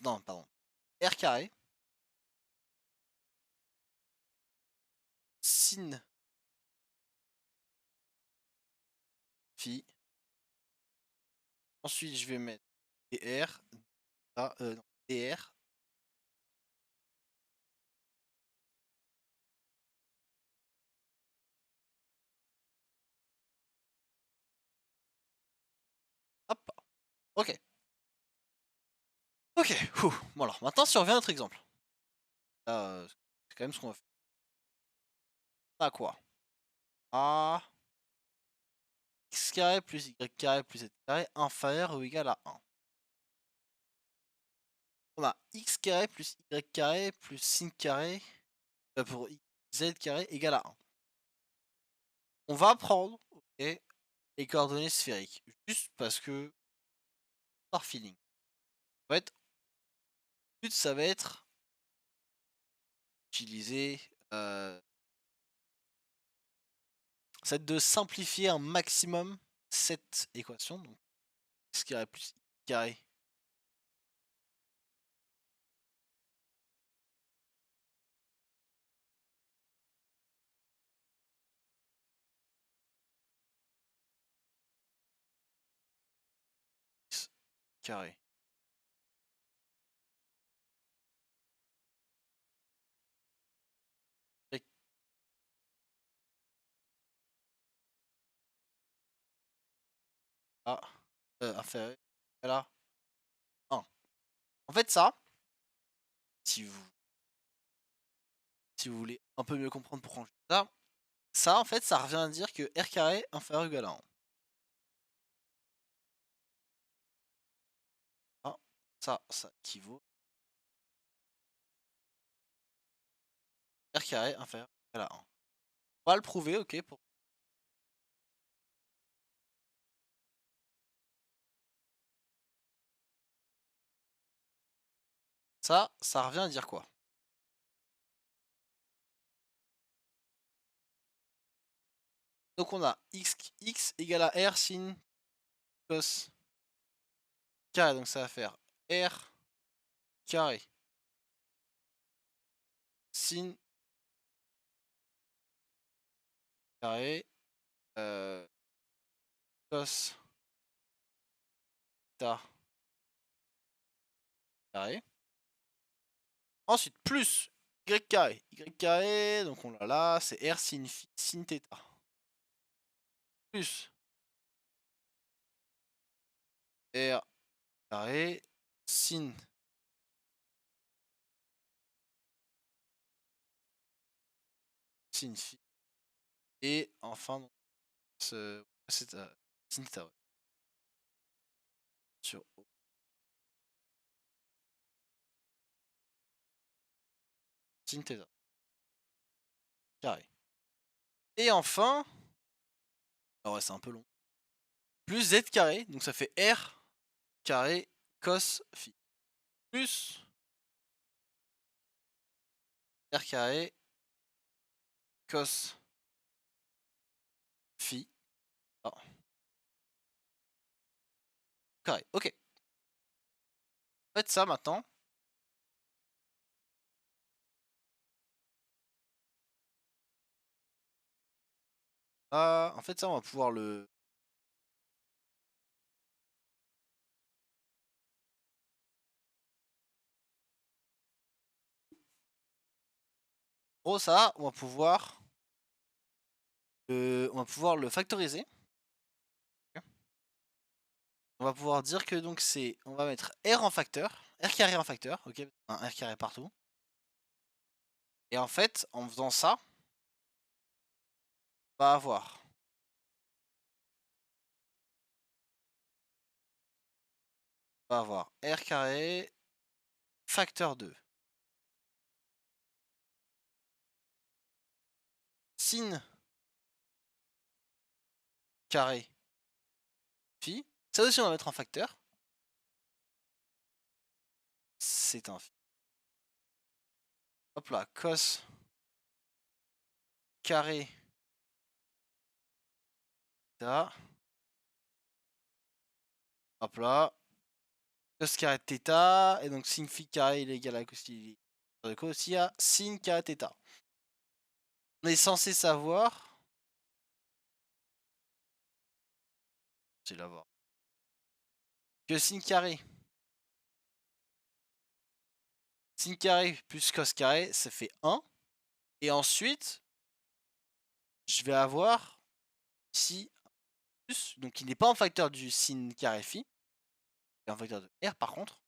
Non, pardon. R carré sin phi. Ensuite, je vais mettre dr. Non, dr. Hop. Ok. Ok. Bon alors, maintenant, si on revient à notre exemple. Là, c'est quand même ce qu'on va faire. À quoi? A x carré plus y carré plus z carré inférieur ou égal à 1. On a x carré plus y carré plus sin carré pour z carré égal à 1. On va prendre, ok, les coordonnées sphériques. Juste parce que, par feeling. En fait, le but, ça va être utiliser, ça va être de simplifier un maximum cette équation. Donc, x carré plus y carré. X carré. Y- A inférieur à la 1. En fait, ça, si vous, si vous voulez un peu mieux comprendre pourquoi on fait ça, en fait, ça revient à dire que r carré inférieur ou égal à 1. Ah, ça équivaut r carré inférieur ou égal à 1. On va le prouver, ok. Ça revient à dire quoi? Donc on a x égale à r sin cos carré. Donc ça va faire r carré sin carré cos theta carré. Ensuite plus y carré. Y carré, donc on l'a là, c'est r sin theta. Plus r carré sin phi. Et enfin, donc, c'est sin theta, ouais. Sur O. Sin theta. Carré. Et enfin, alors ouais, c'est un peu long. Plus z carré, donc ça fait r carré cos phi. Plus r carré cos phi. Ah, carré. Ok. Faites ça maintenant. Ah, en fait, ça, on va pouvoir le. En gros, ça, on va pouvoir. On va pouvoir le factoriser. On va pouvoir dire que donc c'est. On va mettre r en facteur. R carré en facteur. Ok. Un r carré partout. Et en fait, en faisant ça, on va avoir. On va avoir r carré facteur 2. Sin carré phi. Ça aussi, on va mettre en facteur. C'est un phi. Hop là, cos carré theta. Hop là. Cos carré de theta. Et donc sin phi carré il est égal à cos de cos. Il y a sin carré theta. On est censé savoir. C'est l'avoir. Que sin carré. Sin carré plus cos carré, ça fait 1. Et ensuite, je vais avoir ici plus. Donc il n'est pas en facteur du sin carré phi. Il est en facteur de r par contre.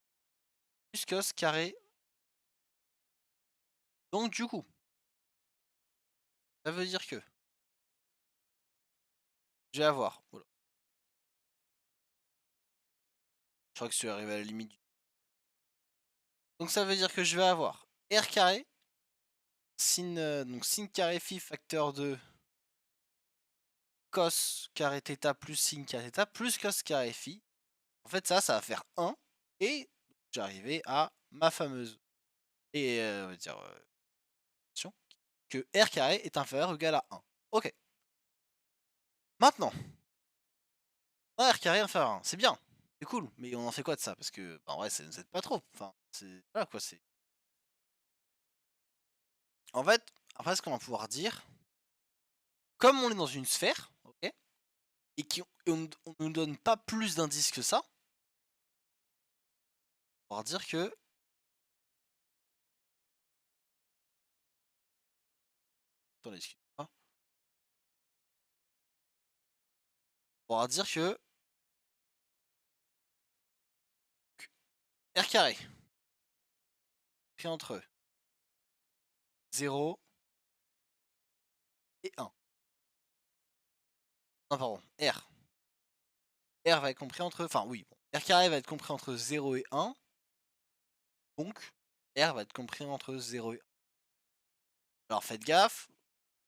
Plus cos carré. Donc du coup, ça veut dire que je vais avoir. Voilà. Je crois que je suis arrivé à la limite. Donc ça veut dire que je vais avoir r carré. Donc sin carré phi facteur de cos carré θ plus sin carré θ plus cos carré phi. En fait, ça va faire 1. Et j'arrivais à ma fameuse et on va dire que r carré est inférieur ou égal à 1. Ok. Maintenant, r carré inférieur à 1, c'est bien, c'est cool, mais on en fait quoi de ça? Parce que en vrai, ça nous aide pas trop. Enfin, c'est voilà quoi, c'est. En fait, après ce qu'on va pouvoir dire, comme on est dans une sphère, ok, et qu'on on nous donne pas plus d'indices que ça, on va pouvoir dire que attendez, excusez-moi. On va dire que r carré pris entre 0 et 1. Non, pardon, R va être compris entre. Enfin, oui, bon, R carré va être compris entre 0 et 1. Donc, R va être compris entre 0 et 1. Alors, faites gaffe.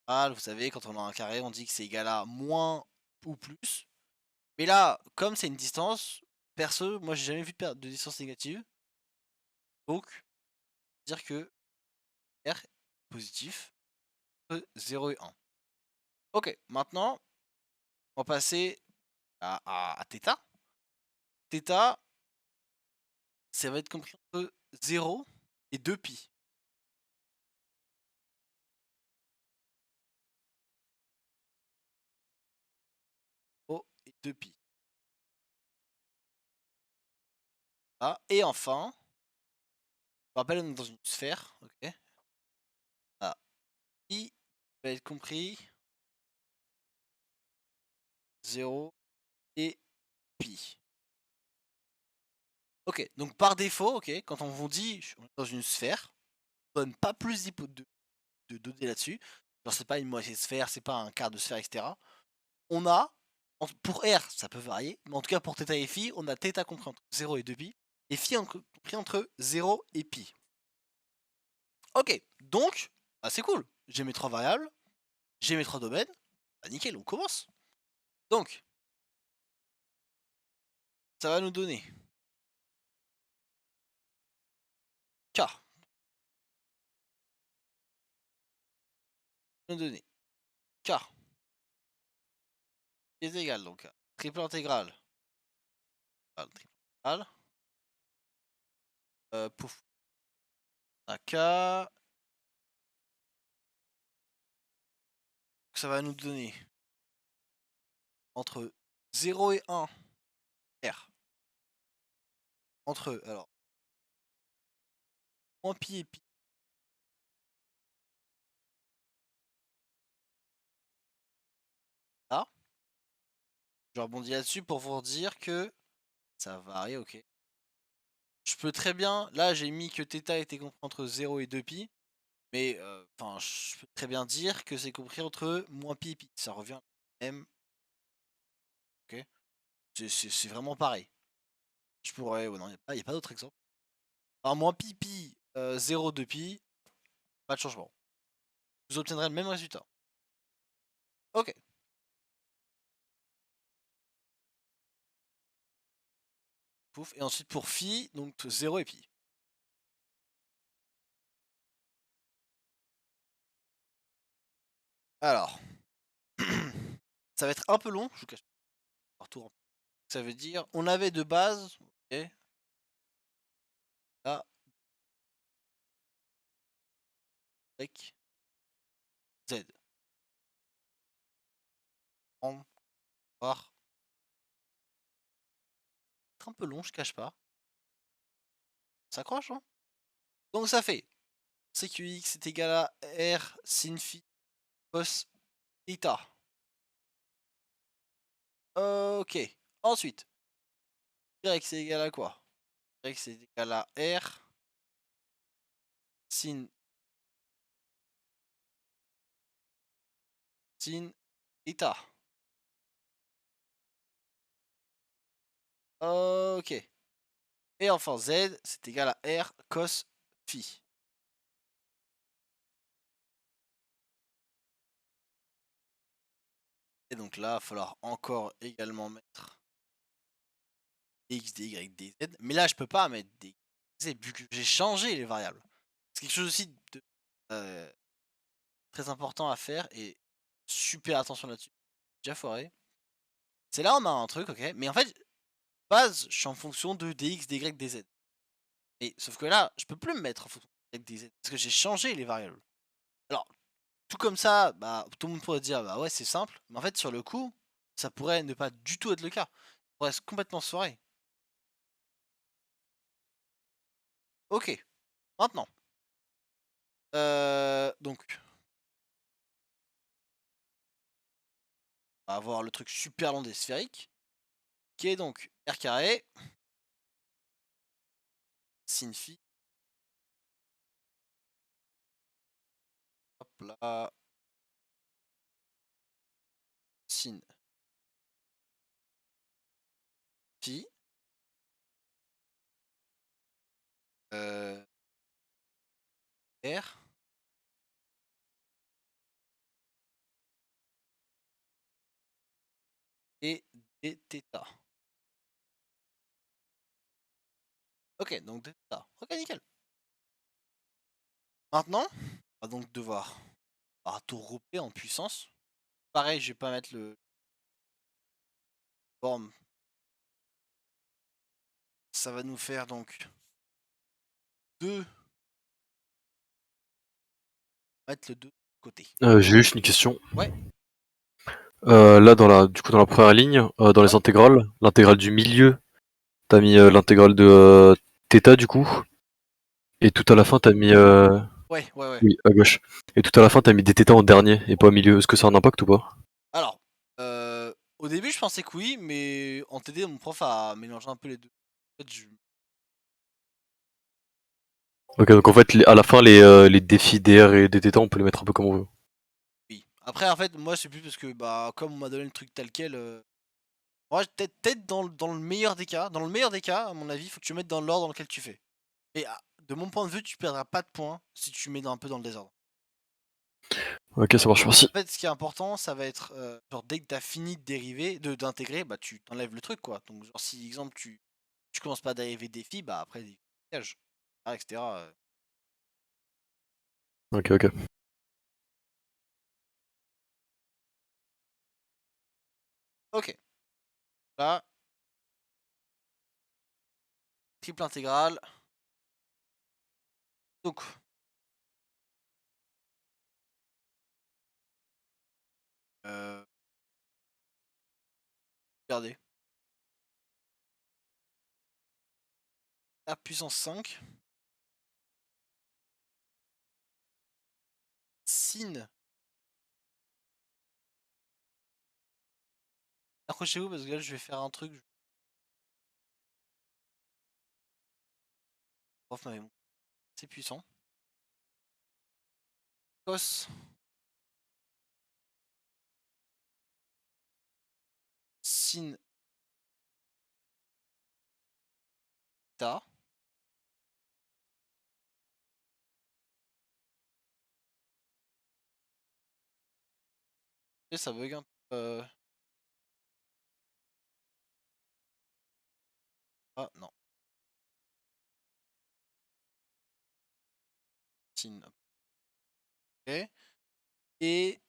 Ah, vous savez, quand on a un carré, on dit que c'est égal à moins ou plus. Mais là, comme c'est une distance, perso, moi, j'ai jamais vu de distance négative. Donc, dire que R est positif entre 0 et 1. Ok, maintenant, on va passer à θ. θ, ça va être compris entre 0 et 2π. Et 2π. Ah, et enfin, je rappelle, on est dans une sphère, ok. Ah, i va être compris 0 et pi. Ok, donc par défaut, ok, quand on vous dit on est dans une sphère, on donne pas plus de données là-dessus. Genre c'est pas une moitié de sphère, c'est pas un quart de sphère, etc. On a, pour R, ça peut varier, mais en tout cas pour θ et phi, on a θ compris entre 0 et 2π, et phi compris entre 0 et pi. Ok, donc, bah c'est cool. J'ai mes 3 variables, j'ai mes 3 domaines, bah nickel, on commence. Donc, ça va nous donner K. Nous donner K qui est égal donc à triple intégrale. Triple intégrale. Pouf. À K. Ça va nous donner entre 0 et 1 R. Entre alors moins pi et pi. Là. Je rebondis là-dessus pour vous dire que ça varie, ok. Je peux très bien, là j'ai mis que θ était compris entre 0 et 2π, mais enfin je peux très bien dire que c'est compris entre moins pi et pi. Ça revient à M. Ok. C'est vraiment pareil. Je pourrais. Oh non, il n'y a pas d'autre exemple. Alors, moins pi pi 0 2π, pas de changement. Vous obtiendrez le même résultat. Ok. Pouf. Et ensuite pour phi, donc 0 et pi. Alors. Ça va être un peu long, je vous cache pas. Retour. Ça veut dire, on avait de base. Ok. Là. Avec Z. Prendre. Voir. C'est un peu long, je cache pas. Ça accroche, hein. Donc ça fait CQX est égal à R sin phi cos θ. Ok. Ensuite, Y c'est égal à quoi? Y c'est égal à R sin θ. Ok. Et enfin Z c'est égal à R cos phi. Et donc là, il va falloir encore également mettre dx, dy, dz. Mais là, je peux pas mettre dx, dz vu que j'ai changé les variables. C'est quelque chose aussi de très important à faire et super attention là-dessus. Déjà foiré. C'est là on a un truc, ok. Mais en fait, base, je suis en fonction de dx, dy, dz. Et sauf que là, je peux plus me mettre en fonction de dx, dz parce que j'ai changé les variables. Alors, tout comme ça, bah, tout le monde pourrait dire, bah ouais, c'est simple. Mais en fait, sur le coup, ça pourrait ne pas du tout être le cas. Ça pourrait être complètement se foirer. Ok, maintenant. Donc, on va avoir le truc super long des sphériques, qui est donc r carré, sin phi, hop là, sin phi, r, et d θ. Ok, donc d θ. Ok, nickel. Maintenant, on va donc devoir tout regrouper en puissance. Pareil, je vais pas mettre le forme. Ça va nous faire donc 2. Mettre le 2 de côté. J'ai juste une question. Ouais. Là, du coup, dans la première ligne, dans les Ouais. intégrales, l'intégrale du milieu, t'as mis l'intégrale de θ du coup, et tout à la fin, t'as mis. Ouais. Oui, à gauche. Et tout à la fin, t'as mis dθ en dernier et pas au milieu. Est-ce que ça a un impact ou pas? Alors, au début, je pensais que oui, mais en TD, mon prof a mélangé un peu les deux. En fait, Ok, donc en fait, à la fin, les défis dr et dθ, on peut les mettre un peu comme on veut. oui. Après, en fait, moi, c'est plus parce que, bah, comme on m'a donné le truc tel quel, moi, peut-être dans le meilleur des cas, à mon avis, il faut que tu mettes dans l'ordre dans lequel tu fais. Et de mon point de vue, tu perdras pas de points si tu mets un peu dans le désordre. Ok, ça marche, merci. En fait, ce qui est important, ça va être, genre, dès que tu as fini de dériver, d'intégrer, bah, tu t'enlèves le truc, quoi. Donc, genre, si, exemple, tu commences pas à dériver des filles, bah, après, des pièges, etc. Ok. Ok. Là, triple intégrale. Donc, regardez. R puissance 5. Sin. Accrochez-vous parce que là, je vais faire un truc. Prof m'avait montré. C'est puissant. Cos. Sin. Ta. Et ça bug un peu. Ah, non. Sin. Ok. Et.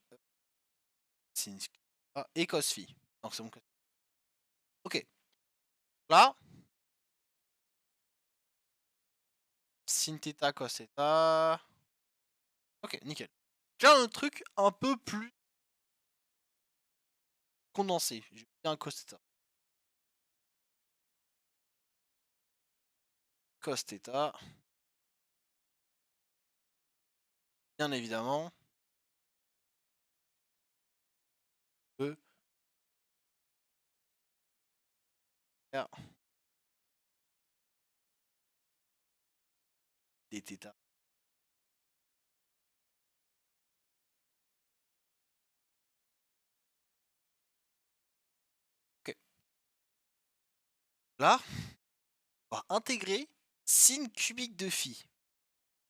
Sin. Ah, et cos phi. Donc, c'est bon. Ok. Là. Sin theta, cos theta. Ok, nickel. J'ai un truc un peu plus condensé. J'ai bien un cos theta. Cos theta. Bien évidemment. E. R. D theta. Ok. Là. On va intégrer sin cubique de phi.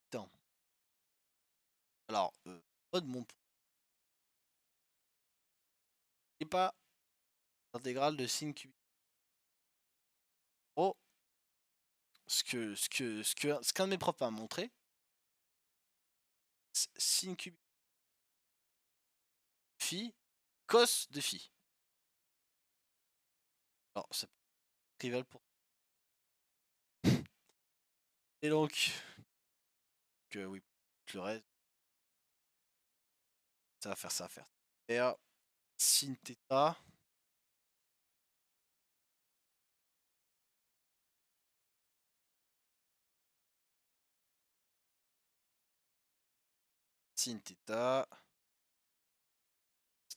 Putain. Alors, mode mon Et pas l'intégrale de sin cubique. Oh, ce qu'un de mes profs m'a montré, sin cubique phi, cos de phi. Alors, c'est trivial pour. Et donc, oui, le reste, ça va faire ça, faire. Et sin θ. Sin θ.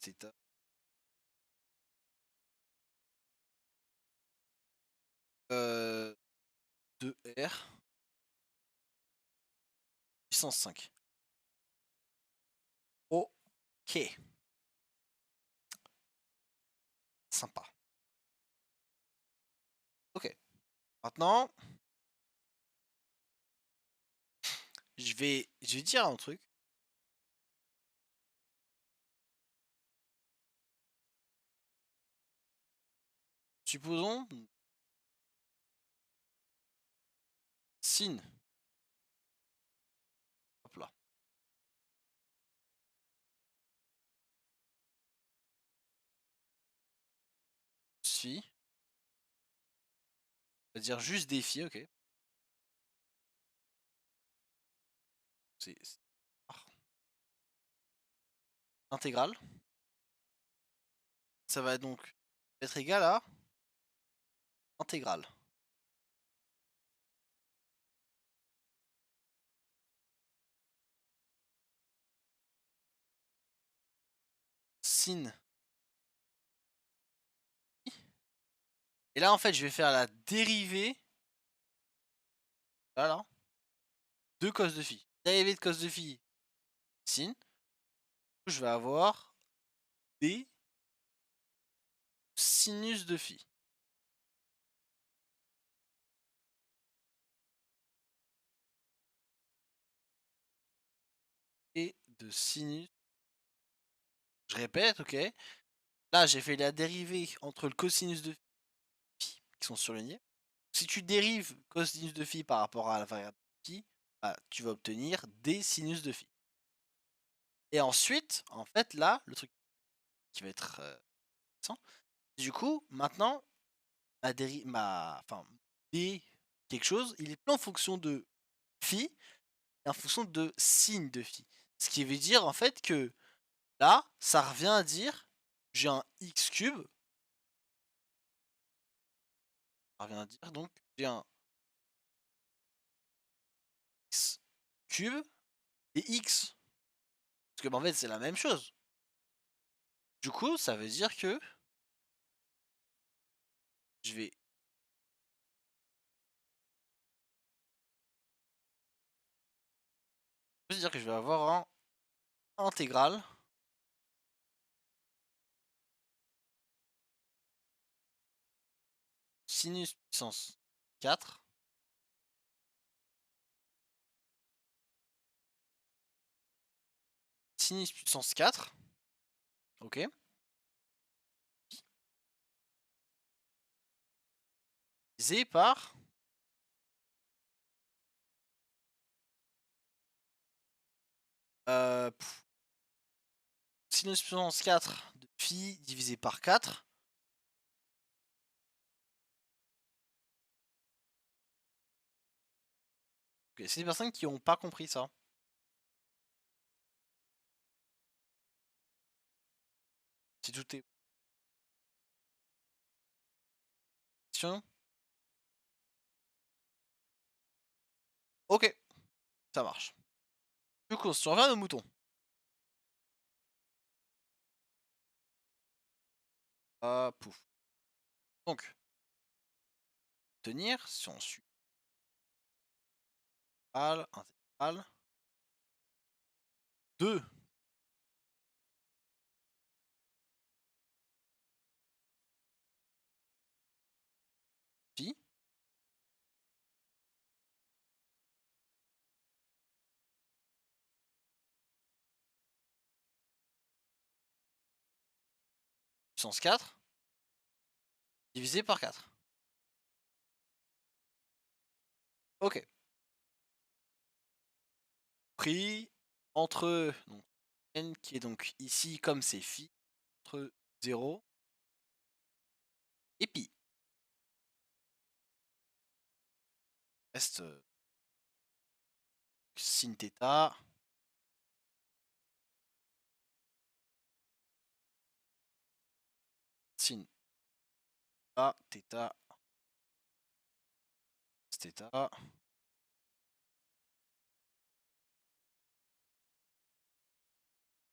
Θ. Euh, 2R. Puissance 5. Ok. Sympa. Ok. Maintenant, je vais dire un truc. Supposons sin. Hop là. Phi. On va dire juste des phi, ok. C'est intégrale. Ça va donc être égal à intégrale. Sin. Et là, en fait, je vais faire la dérivée. Là. De cos de phi. Dérivée de cos de phi. Sin. Je vais avoir d sinus de phi. Et de sinus. Je répète, ok. Là, j'ai fait la dérivée entre le cosinus de phi, qui sont surlignés. Si tu dérives cosinus de phi par rapport à la variable phi, bah, tu vas obtenir des sinus de phi. Et ensuite, en fait, là, le truc qui va être intéressant, du coup, maintenant, d quelque chose, il est plus en fonction de phi, et en fonction de sin de phi. Ce qui veut dire, en fait, que là, ça revient à dire, j'ai un x cube, ça revient à dire, donc, j'ai un x cube et x. Parce que, bah, en fait, c'est la même chose. Du coup, ça veut dire que je vais dire que je vais avoir un intégral sinus puissance 4 sinus puissance 4, ok, divisé par sinus puissance 4 de phi divisé par 4. Okay, c'est des personnes qui n'ont pas compris ça. Si tout est question. Ok, ça marche. Du coup, si on revient à nos moutons. Pouf. Donc, tenir, si on suit intégral 2 phi puissance 4 divisé par 4. Ok. Pris entre donc, n qui est donc ici comme c'est phi, entre 0 et pi. Reste sin θ. Sin A, θ, θ.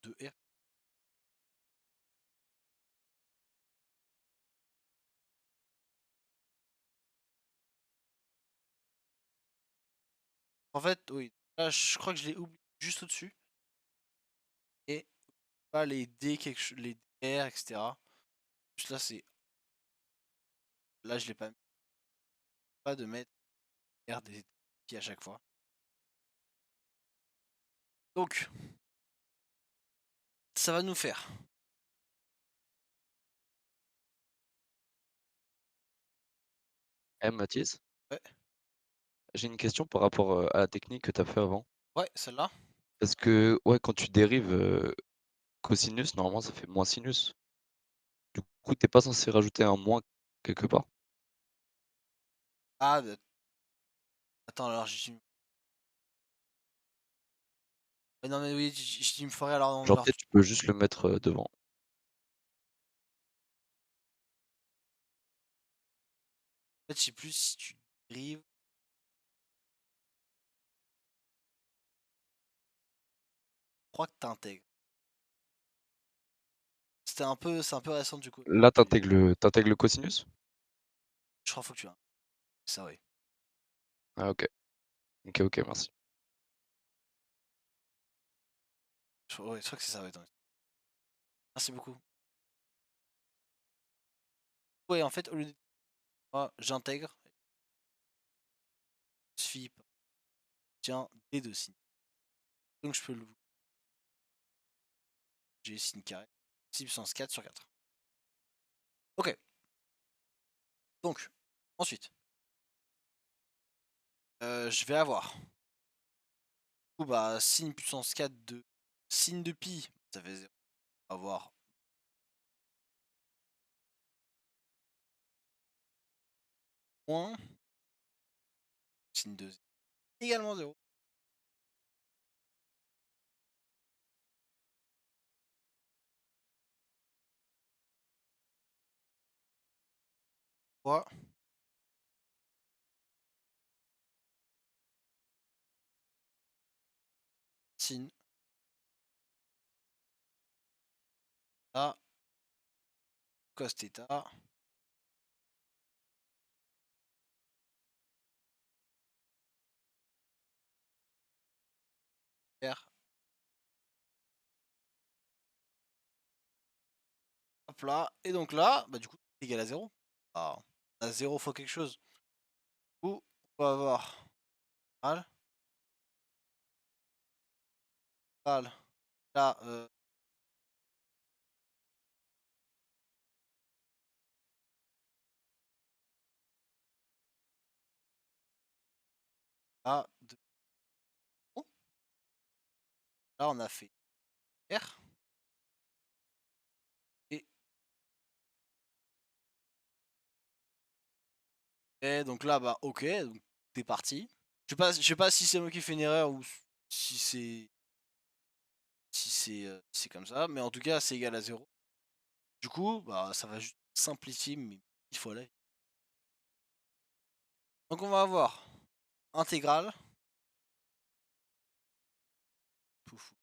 De R. En fait, oui. Là, je crois que je l'ai oublié juste au-dessus. Et pas les D, les DR, etc. Juste là, c'est. Là, je l'ai pas mis. Pas de mettre R des pi à chaque fois. Donc, ça va nous faire. Mathis, Ouais, j'ai une question par rapport à la technique que tu as fait avant. ouais, celle-là. Parce que ouais, quand tu dérives cosinus, normalement ça fait moins sinus. Du coup, t'es pas censé rajouter un moins quelque part. Ah, attends, alors non, mais oui, je dis me ferait alors. Genre peut-être tu peux juste le mettre devant. En fait, je sais plus si tu dérives. Je crois que t'intègres. C'est un peu récent du coup. Là, t'intègres le cosinus? Je crois qu'il faut que tu as. Ça, oui. Ah ok. Ok, merci. Ouais, je crois que c'est ça, ouais. Merci beaucoup. Ouais, en fait, au lieu de. Moi, j'intègre. Phi, tiens, D de sin. Donc, je peux le. J'ai sin carré. 6 puissance 4 sur 4. Ok. Donc, ensuite, je vais avoir. Du coup, bah, sin puissance 4 de. Sin de pi, ça fait 0. On va avoir. Moins. Sin de 0. Également 0. Fois. Sin. A. Cos θ. R. Hop là. Et donc là, bah, du coup, c'est égal à 0. Ah, on a 0 fois quelque chose. Du coup, on va avoir. Mal. Mal. Là, A de. Là, on a fait R. Et donc là, bah, ok, donc t'es parti. Je sais pas si c'est moi qui fais une erreur ou si c'est. Si c'est comme ça, mais en tout cas, c'est égal à 0. Du coup, bah, ça va juste simplifier, mais 10 fois la vie. Donc, on va avoir intégrale. Pouf.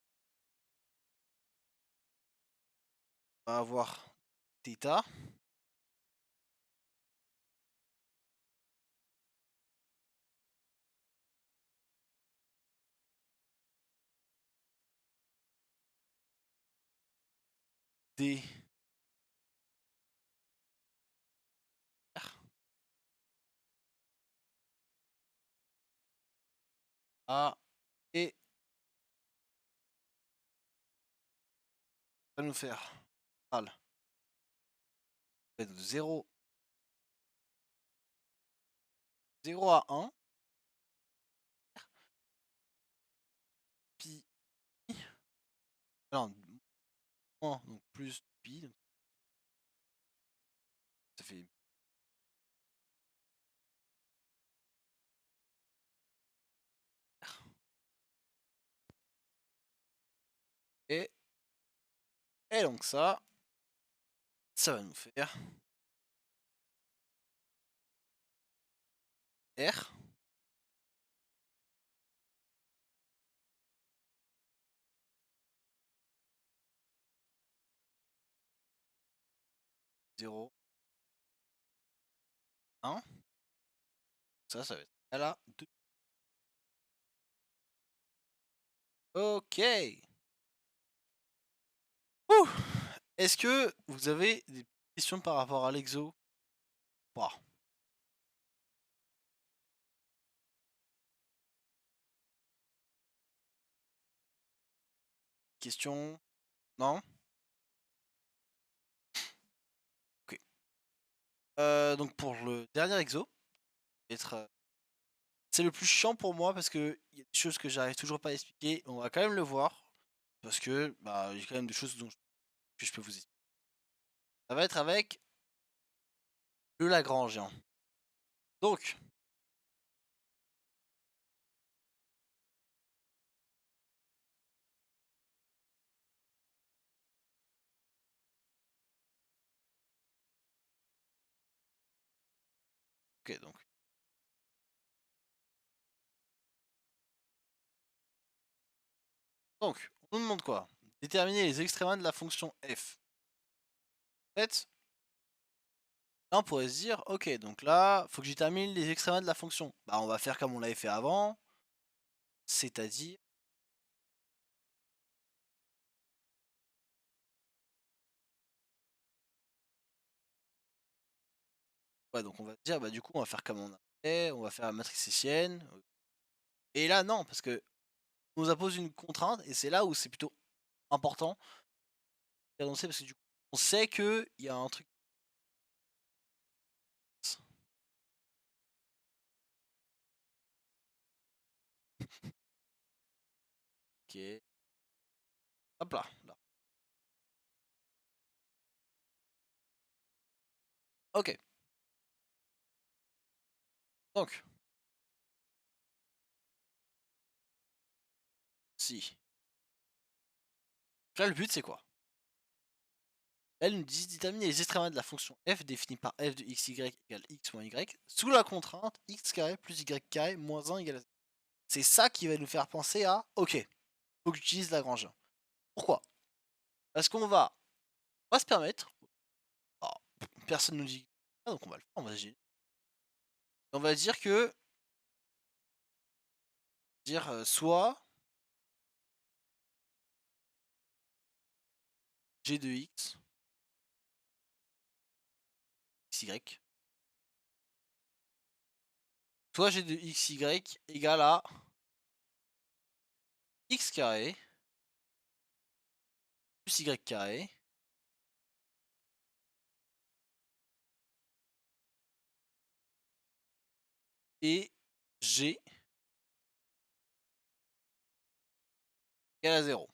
On va avoir θ. D. R. A. Et ça va nous faire. Al. de 0 à 1. Pi. Non, moins, donc plus pi. Donc ça fait. Et donc ça va nous faire R. Zéro, 1. Ça va être égal à 2. Ok. Ouh. Est-ce que vous avez des questions par rapport à l'exo? Bah. Question? Non? Ok. Donc pour le dernier exo, c'est le plus chiant pour moi parce que il y a des choses que j'arrive toujours pas à expliquer. On va quand même le voir parce que bah j'ai quand même des choses que je peux vous expliquer. Ça va être avec le Lagrangien. Donc, ok, donc on nous demande quoi? Déterminer les extrémas de la fonction f. En fait, là on pourrait se dire, ok, donc là, faut que je détermine les extrémas de la fonction. Bah on va faire comme on l'avait fait avant, c'est-à-dire ouais, donc on va dire, bah du coup, on va faire comme on a fait, on va faire la matrice hessienne. Et là, non, parce que on nous impose une contrainte, et c'est là où c'est plutôt important d'annoncer, parce que du coup, on sait qu'il y a un truc. Ok. Hop là, là. Ok. Donc, si. Là, le but, c'est quoi? Elle nous dit déterminer les extrémas de la fonction f définie par f de xy égale x moins y sous la contrainte x carré plus y carré moins 1 égale à 0. C'est ça qui va nous faire penser à ok, faut que j'utilise Lagrange. Pourquoi? Parce on va se permettre. Alors, personne nous dit. Ah, donc on va le faire, on va dire que. Soit g de x, xy, soit g de xy égale à x carré plus y carré et g égale à 0.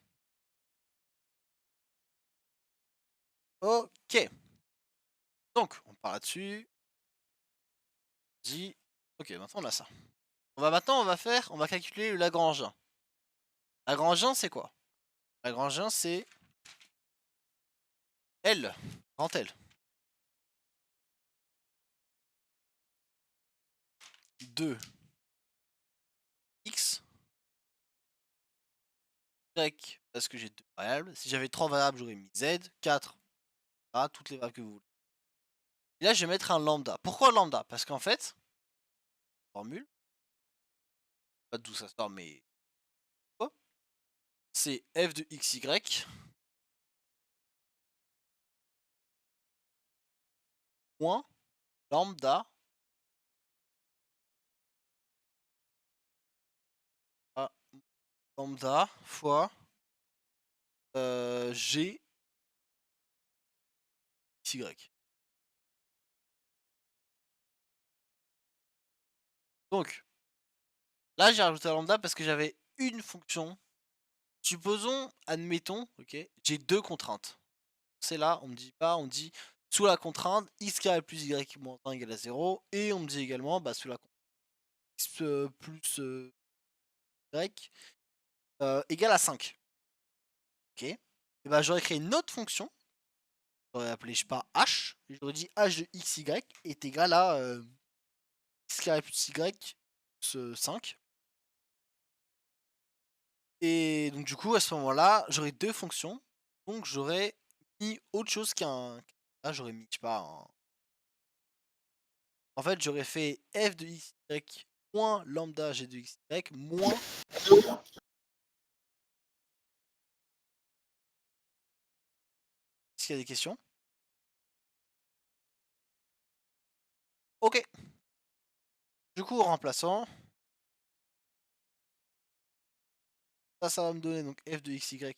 Ok. Donc, on part là-dessus. Dit. Ok, maintenant on a ça. Maintenant, on va calculer le Lagrangien. Lagrangien, c'est quoi? Lagrangien, c'est L, grand L. 2 x y, parce que j'ai 2 variables. Si j'avais 3 variables, j'aurais mis z, 4, toutes les variables que vous voulez. Et là, je vais mettre un lambda. Pourquoi lambda? Parce qu'en fait, formule, pas d'où ça sort, mais c'est f de xy moins lambda lambda fois g y. Donc, là, j'ai rajouté un lambda parce que j'avais une fonction. Supposons, admettons, ok, j'ai deux contraintes. C'est là, on me dit pas, on me dit sous la contrainte x carré plus y moins 1 égale à 0. Et on me dit également, bah, sous la contrainte x plus y égale à 5. Ok. Et bah, j'aurais créé une autre fonction. J'aurais appelé, je sais pas, h. Et j'aurais dit h de xy est égal à x carré plus y plus 5. Et donc du coup, à ce moment-là, j'aurais deux fonctions. Donc j'aurais mis autre chose qu'un... Là, j'aurais mis, je sais pas, en fait, j'aurais fait f de xy moins lambda g de xy moins... Est-ce qu'il y a des questions? Ok. Du coup, en remplaçant... Ça va me donner donc f de xy x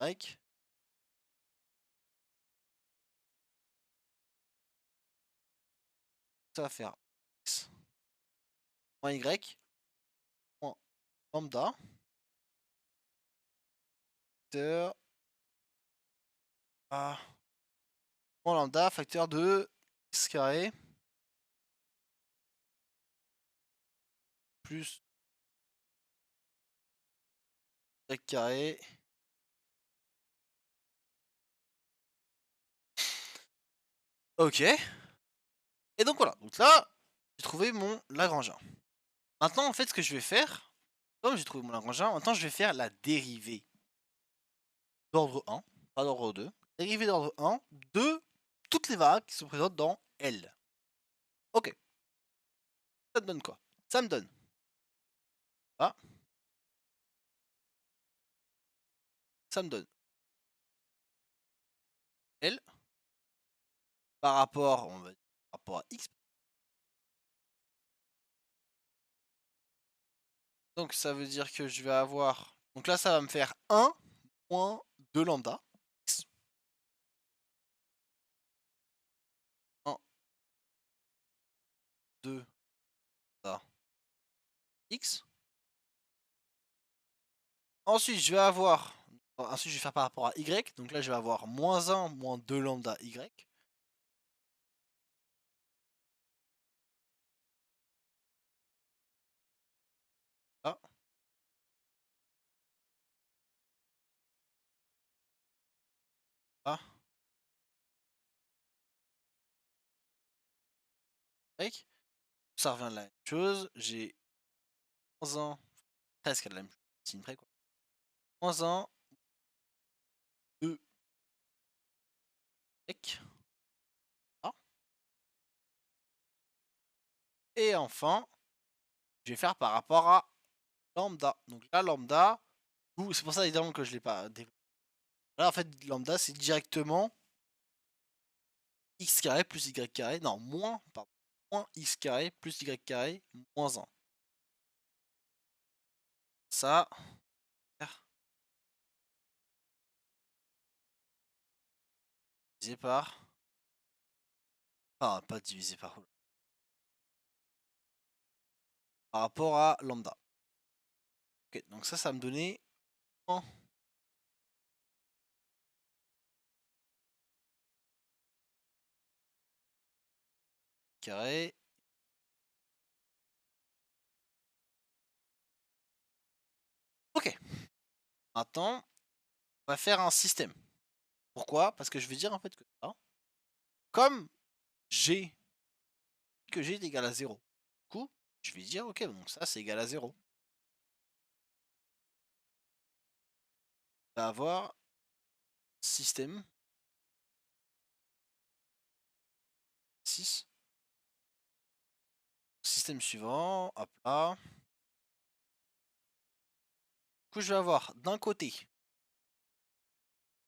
y. Ça va faire x moins y moins lambda facteur moins lambda facteur de x carré plus y carré ok. Et donc voilà, donc là j'ai trouvé mon Lagrangien. Maintenant en fait ce que je vais faire, comme j'ai trouvé mon Lagrangien, maintenant je vais faire la dérivée d'ordre 1, pas d'ordre 2, dérivée d'ordre 1 de toutes les variables qui sont présentes dans L. Ok. Ça me donne quoi? Ça me donne. Ah. Ça me donne L par rapport, on va dire, par rapport à X. Donc ça veut dire que je vais avoir... Donc là ça va me faire 1 moins 2 lambda. 1, 2, lambda, X. Ensuite je vais avoir... Ensuite je vais faire par rapport à Y. Donc là je vais avoir moins 1 moins 2 lambda Y. Là. Là. Y. Ça revient à la même chose. J'ai moins 1, presque à la même chose, signe près quoi. Moins 1, 2, Y. Là. Et enfin, je vais faire par rapport à lambda. Donc là, lambda, c'est pour ça évidemment que je ne l'ai pas développé. Là, en fait, lambda, c'est directement x carré plus y carré. Non, moins, pardon. Moins x carré plus y carré moins 1. Ça, divisé par... Ah, pas divisé par... Par rapport à lambda. Ok, donc ça va me donner 1. Carré. Ok. Maintenant, on va faire un système. Pourquoi? Parce que je vais dire en fait que ça, comme g, que g est égal à 0, du coup, je vais dire ok, donc ça c'est égal à 0. On va avoir système 6. Système suivant, hop là. Du coup, je vais avoir d'un côté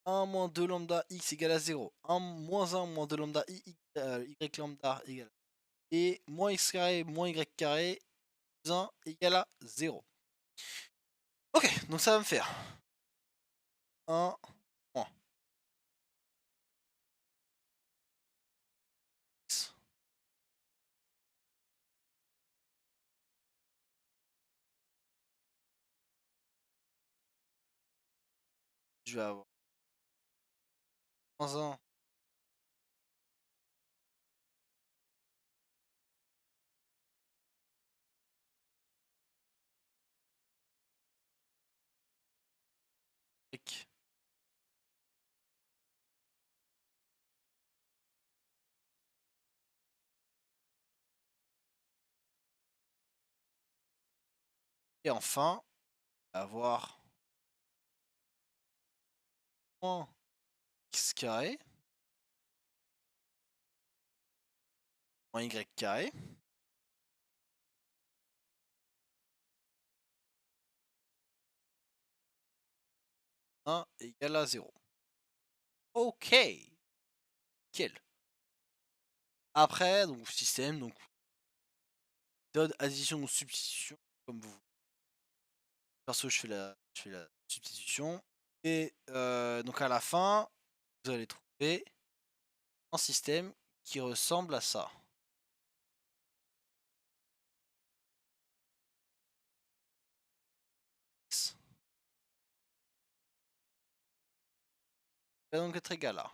1 moins 2 lambda x égale à 0, 1 moins 1 moins 2 lambda y lambda égale et moins x carré moins y carré plus 1 égale à 0. Ok, donc ça va me faire 1 moins je vais avoir moins 1 avec et enfin avoir moins x carré moins y carré égale à 0. Ok, nickel. Après, donc système, donc méthode addition ou substitution, comme vous voulez. Perso, je fais la substitution. Et donc à la fin, vous allez trouver un système qui ressemble à ça. X va donc être égal à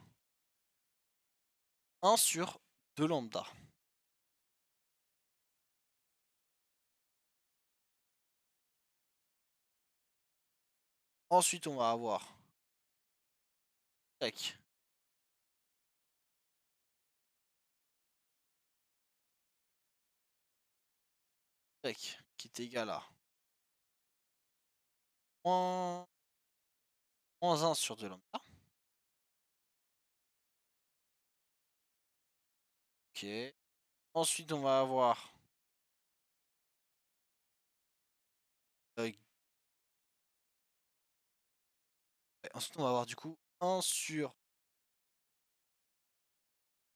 1 sur 2 lambda. Ensuite, on va avoir y qui est égal à moins 1 sur 2 lambda. Ok. Ensuite, on va avoir ensuite, on va avoir du coup 1 sur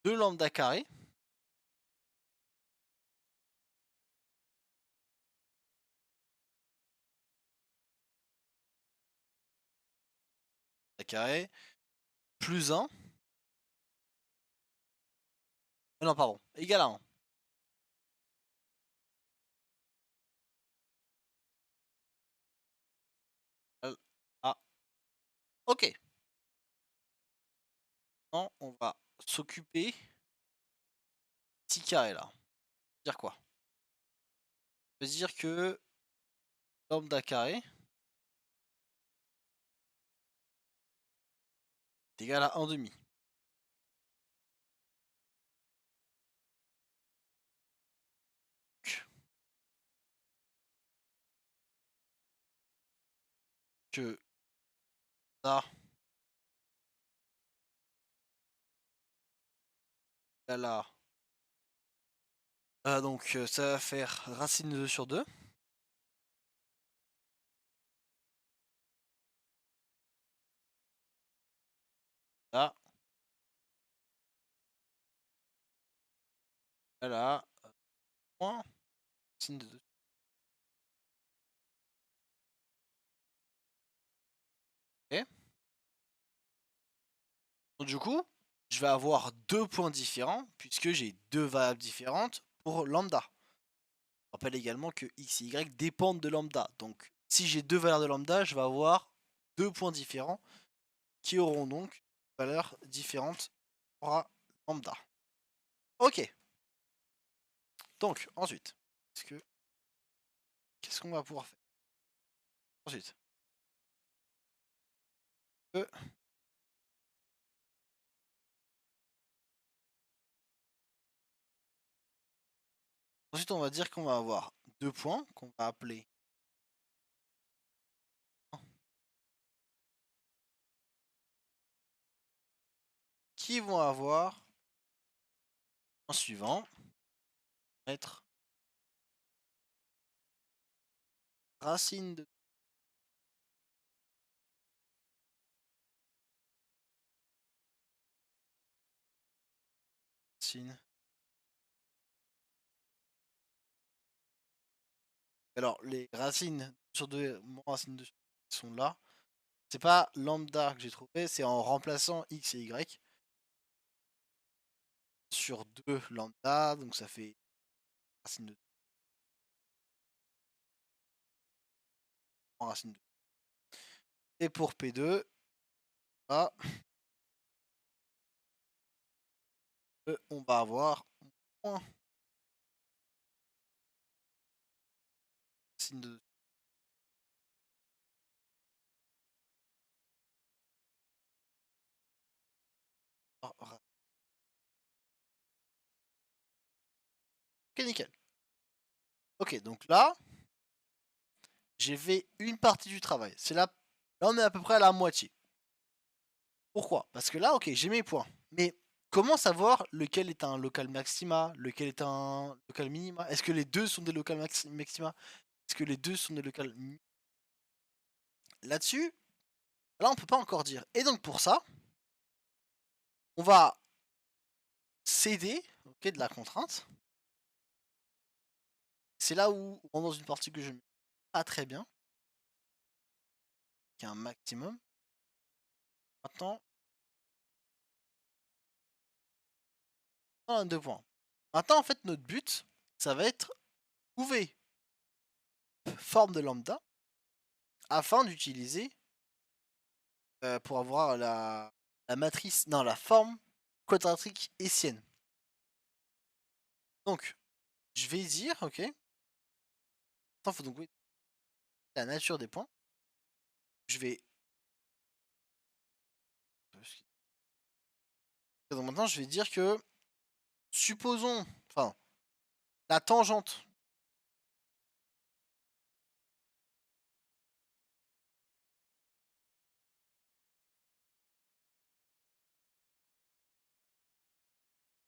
2 lambda carré. Carré plus 1. Non, pardon, égal à 1. Ah, ok. Non, on va s'occuper petit carré là. Ça veut dire quoi? Ça veut dire que lambda carré est égal à 1 demi. Que ça là, donc ça va faire racine de 2 sur 2. Là. Là. Moins racine de 2. Ok. Donc du coup, je vais avoir 2 points différents puisque j'ai 2 variables différentes pour lambda. Je rappelle également que x et y dépendent de lambda. Donc si j'ai 2 valeurs de lambda, je vais avoir 2 points différents qui auront donc valeurs différentes pour lambda. Ok. Donc ensuite, qu'est-ce qu'on va pouvoir faire ensuite? Ensuite, on va dire qu'on va avoir 2 points qu'on va appeler qui vont avoir en suivant être racine de racine. Alors, les racines sur 2, moins racine de sont là. C'est pas lambda que j'ai trouvé, c'est en remplaçant x et y sur 2 lambda, donc ça fait racine de moins racine de. Et pour P2, là, on va avoir moins signe de ok, nickel. Ok, donc là, j'ai fait une partie du travail. C'est là, on est à peu près à la moitié. Pourquoi? Parce que là, ok, j'ai mes points. Mais comment savoir lequel est un local maxima, lequel est un local minima? Est-ce que les deux sont des local maxima? Est-ce que les deux sont des locales là-dessus? Là, on peut pas encore dire. Et donc pour ça, on va céder, ok, de la contrainte. C'est là où on rentre dans une partie que je ne pas très bien, qui est un maximum. Maintenant, on a 2 points. Maintenant, en fait, notre but, ça va être trouver forme de lambda afin d'utiliser pour avoir la matrice, non, la forme quadratique hessienne. Donc, je vais dire, ok. Attends, faut donc oui, la nature des points. Je vais. Donc maintenant, je vais dire que, supposons, enfin, la tangente.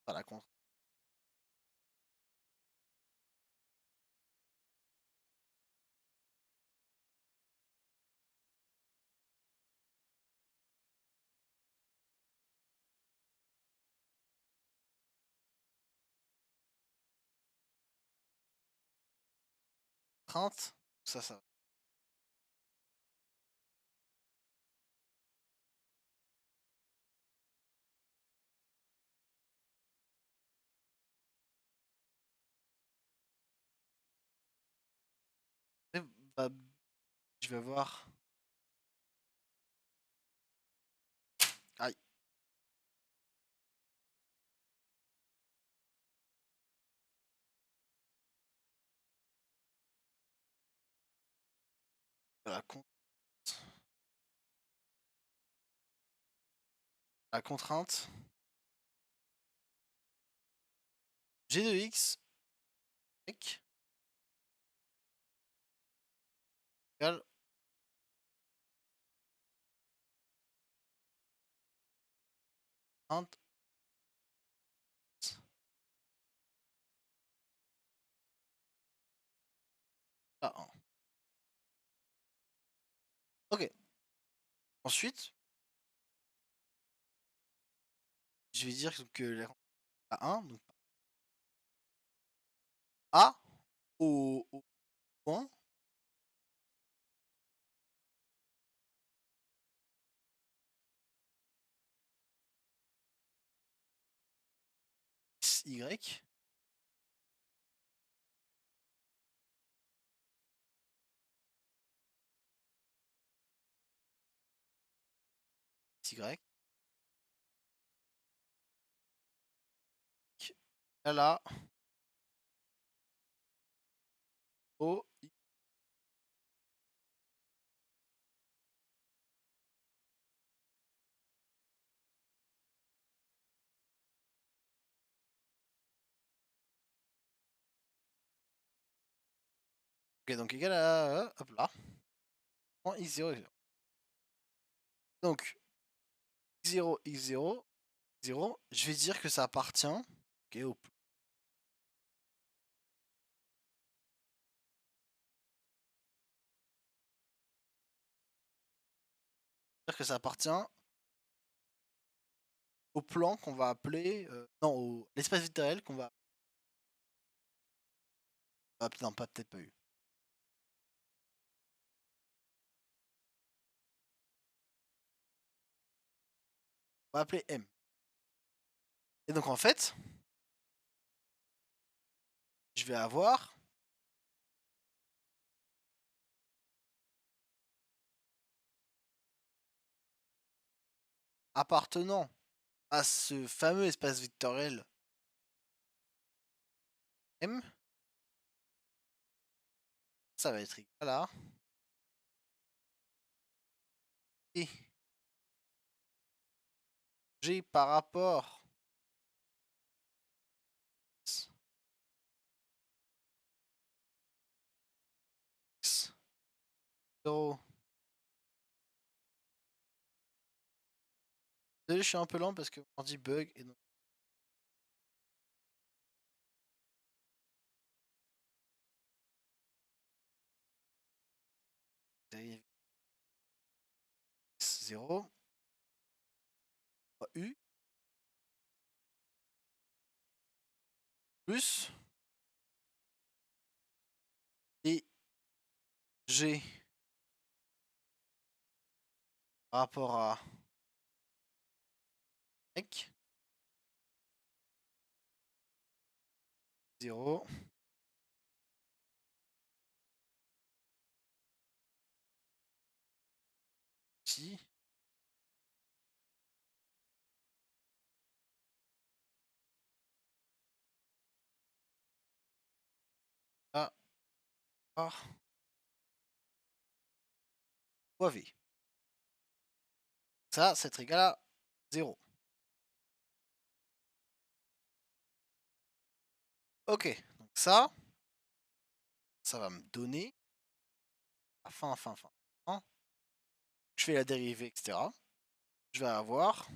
Enfin, contrainte, ça. Bah, je vais avoir. Aïe. La, la contrainte. G de x égale A1. Ok. Ensuite, je vais dire que la A1, donc A au point y y là au y. Ok, donc égal à hop là. Point x0 x0. Donc x0 x0 0, je vais dire que ça appartient ok, au dire que ça appartient au plan qu'on va appeler non l'espace vectoriel qu'on va non pas peut-être pas eu. On va appeler M. Et donc en fait, je vais avoir appartenant à ce fameux espace vectoriel M, ça va être égal à et G par rapport x 0. Désolé, je suis un peu lent parce que mon ordi bug et donc dérive x 0 fois u plus et G par rapport à y 0 si a par fois v. Ça, c'est égal à 0. Ok, donc ça va me donner fin. Je fais la dérivée, etc. Je vais avoir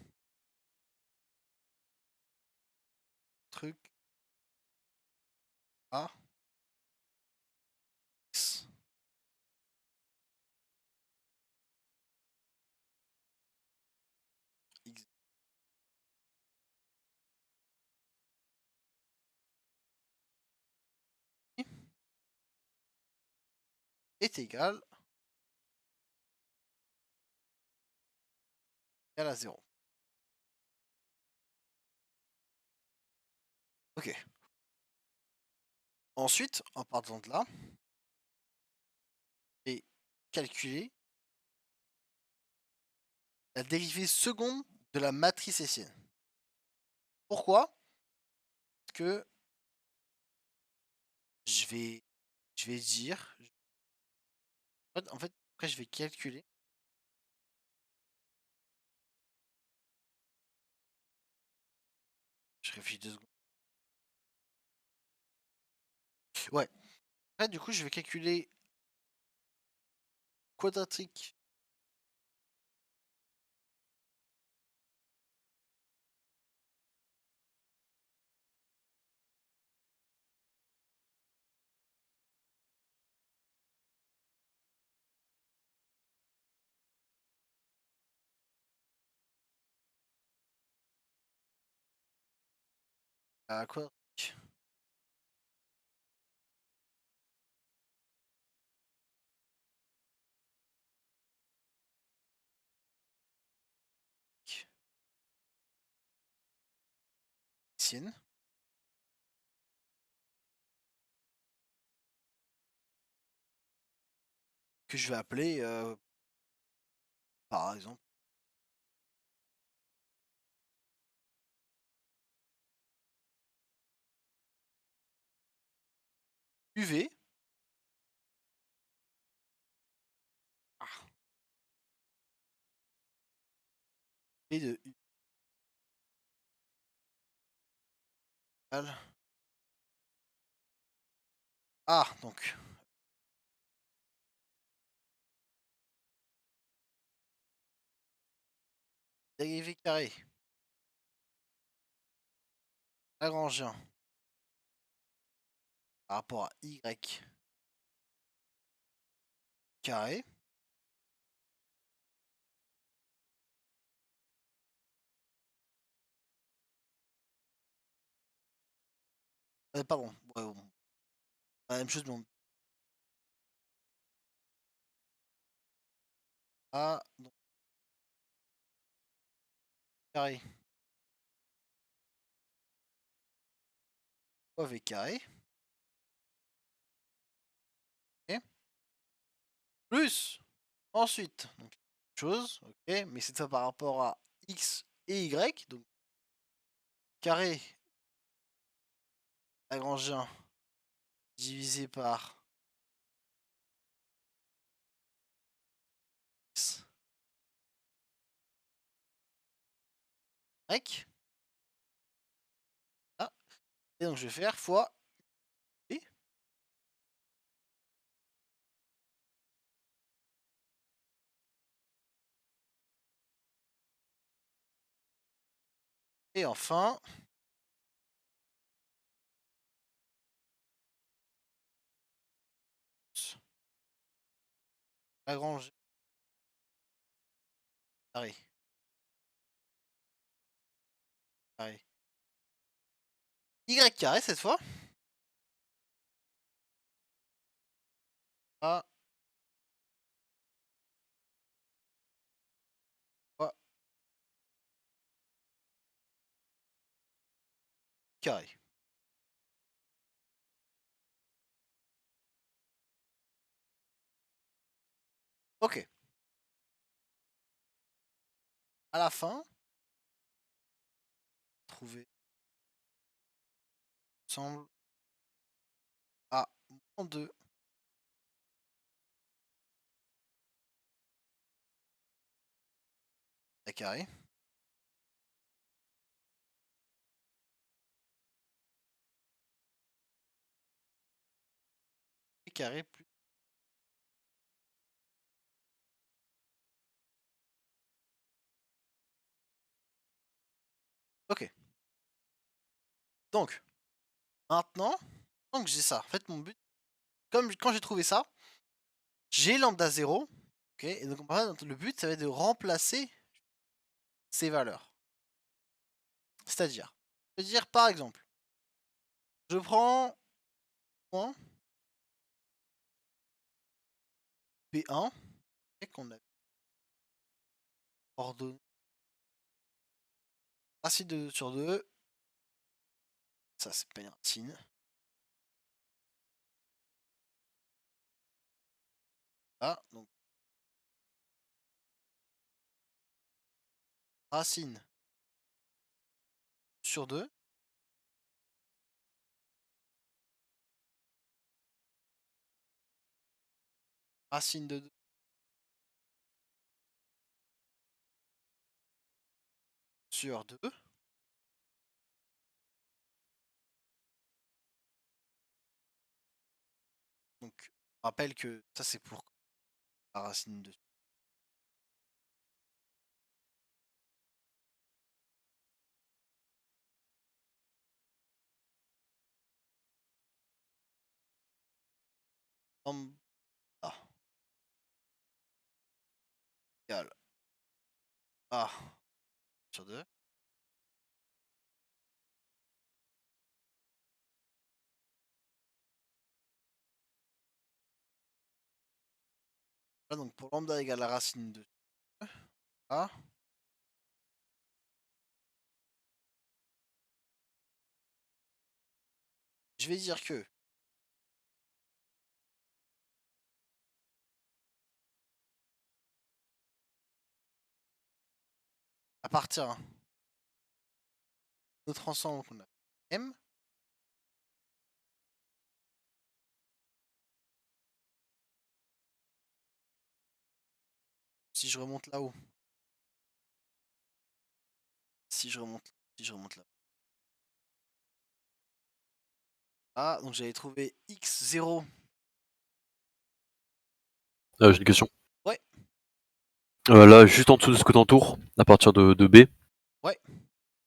truc a x x est égal à 0. Ok. Ensuite, en partant de là, je vais calculer la dérivée seconde de la matrice hessienne. Pourquoi? Parce que je vais dire... En fait, après, je vais calculer. Je réfléchis 2 secondes. Ouais. Après, du coup, je vais calculer quadratique à quadratique hessienne. Que je vais appeler, par exemple, UV. Ah, et de U égale... Ah, donc, dérivé carré. Lagrangien par rapport à Y carré. Pardon, ouais, bon. La même chose, mais A, donc, carré fois V carré. Ok. Plus, ensuite, donc, chose, ok, mais c'est ça par rapport à X et Y. Donc carré lagrangien divisé par X Y. Ah. Et donc je vais faire fois B. Et enfin, Lagrange carré. Carré. Y carré cette fois. A fois carré. Ok. À la fin, trouver semble à moins 2 à carré. Et carré plus. Ok. Donc, maintenant que j'ai ça, en fait, mon but, comme quand j'ai trouvé ça, j'ai lambda 0. Ok. Et donc, le but, ça va être de remplacer ces valeurs. C'est-à-dire, par exemple, je prends point P1 qu'on a ordonné racine de 2 sur 2. Ça, c'est pas une racine. Là, donc racine sur 2. Racine de 2 sur 2. Donc, je rappelle que ça, c'est pour la racine de. Lambda égale A sur 2. Là, donc pour lambda égale la racine de A. Je vais dire que à partir de notre ensemble qu'on a M, si je remonte là-haut, si je remonte là. Ah, donc j'avais trouvé x0. J'ai une question. Ouais. Là, juste en dessous de ce que t'entoures, à partir de B. Ouais.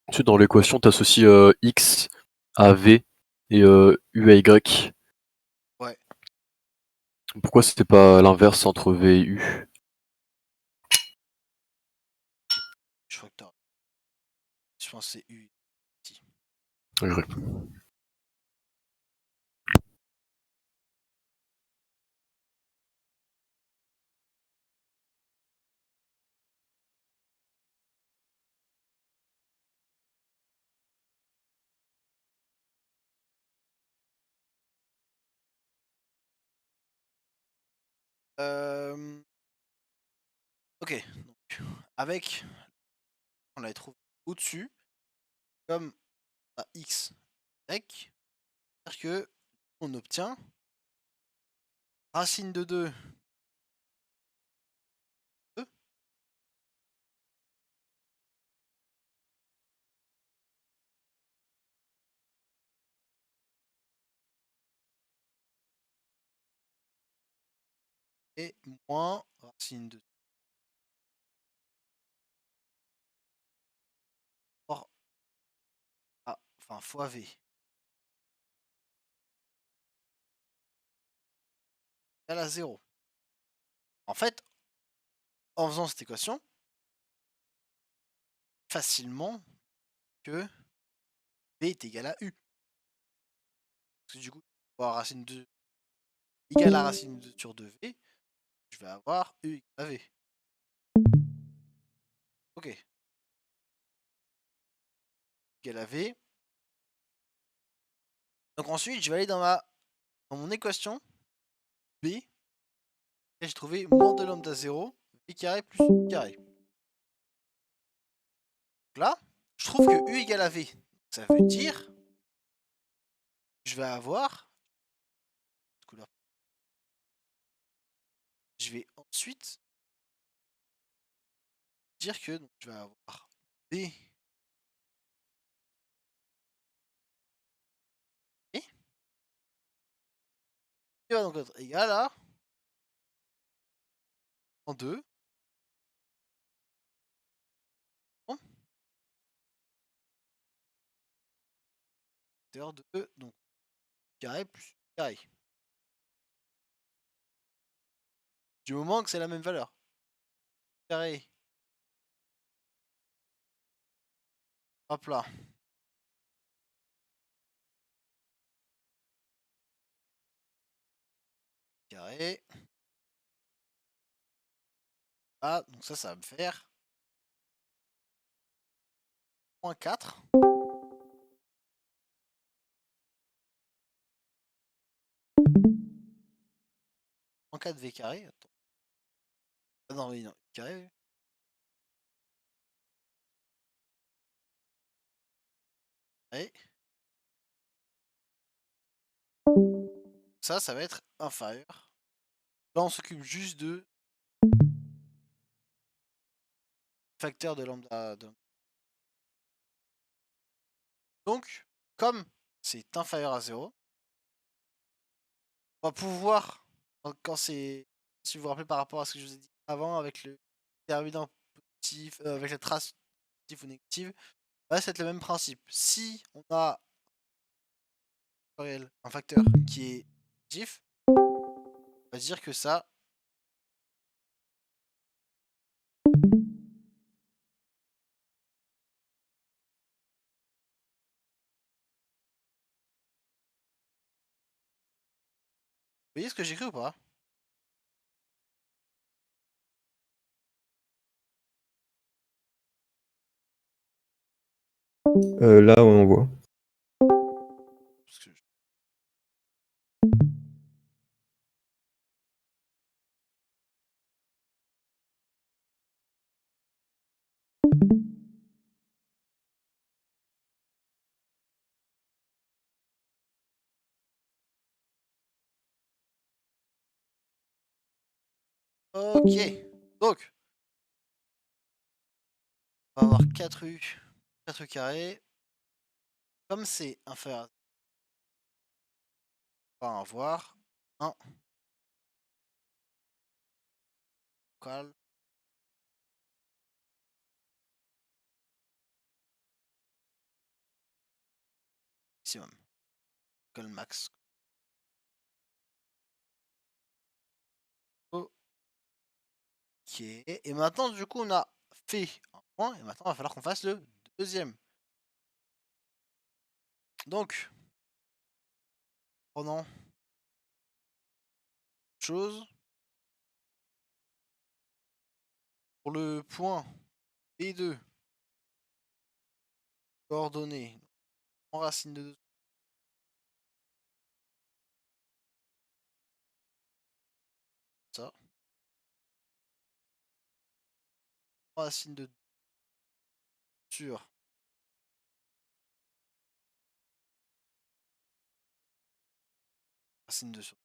Ensuite, dans l'équation, t'associes X à V et U à Y. Ouais. Pourquoi c'était pas l'inverse entre V et U? Je crois que t'as. Je pense que c'est U. Si. Ouais. Ok. Donc, avec on l'avait trouvé au-dessus, comme à x, y, c'est-à-dire que on obtient racine de 2 et moins racine de 2 fois v égale à 0. En fait, en faisant cette équation, facilement que v est égal à u. Parce que du coup, avoir racine de 2 égale à racine de 2 sur 2v, je vais avoir u égale à v. Ok. Égale à v. Donc ensuite, je vais aller dans mon équation b. Et j'ai trouvé moins de lambda 0, v carré plus u carré. Donc là, je trouve que u égale à v. Ça veut dire que je vais avoir... Je vais ensuite dire que donc, je vais avoir b et qui va donc être égal à en 2 de donc carré plus carré. Du moment que c'est la même valeur. Carré. Hop là. Carré. Ah, donc ça va me faire moins 4. Moins 4v carré. Attends. Ah non, oui, non. Carré. Et ça va être inférieur. Là, on s'occupe juste de facteur de lambda. Donc, comme c'est inférieur à 0, on va pouvoir, quand c'est, si vous vous rappelez par rapport à ce que je vous ai dit avant, avec le déterminant positif, avec la trace positive ou négative, va être le même principe. Si on a un facteur qui est positif, on va dire que ça vous voyez ce que j'écris ou pas? Là, on voit. Parce que ok. Donc, on va avoir 4u carré. Comme c'est inférieur à 0, on va avoir 1 local maximum. Local max. Ok. Et maintenant, du coup, on a fait un point. Et maintenant, il va falloir qu'on fasse le deuxième. Donc, prenons chose. Pour le point B2, coordonnées en racine de 2. Ça. En racine de 2. sur racine 2 sur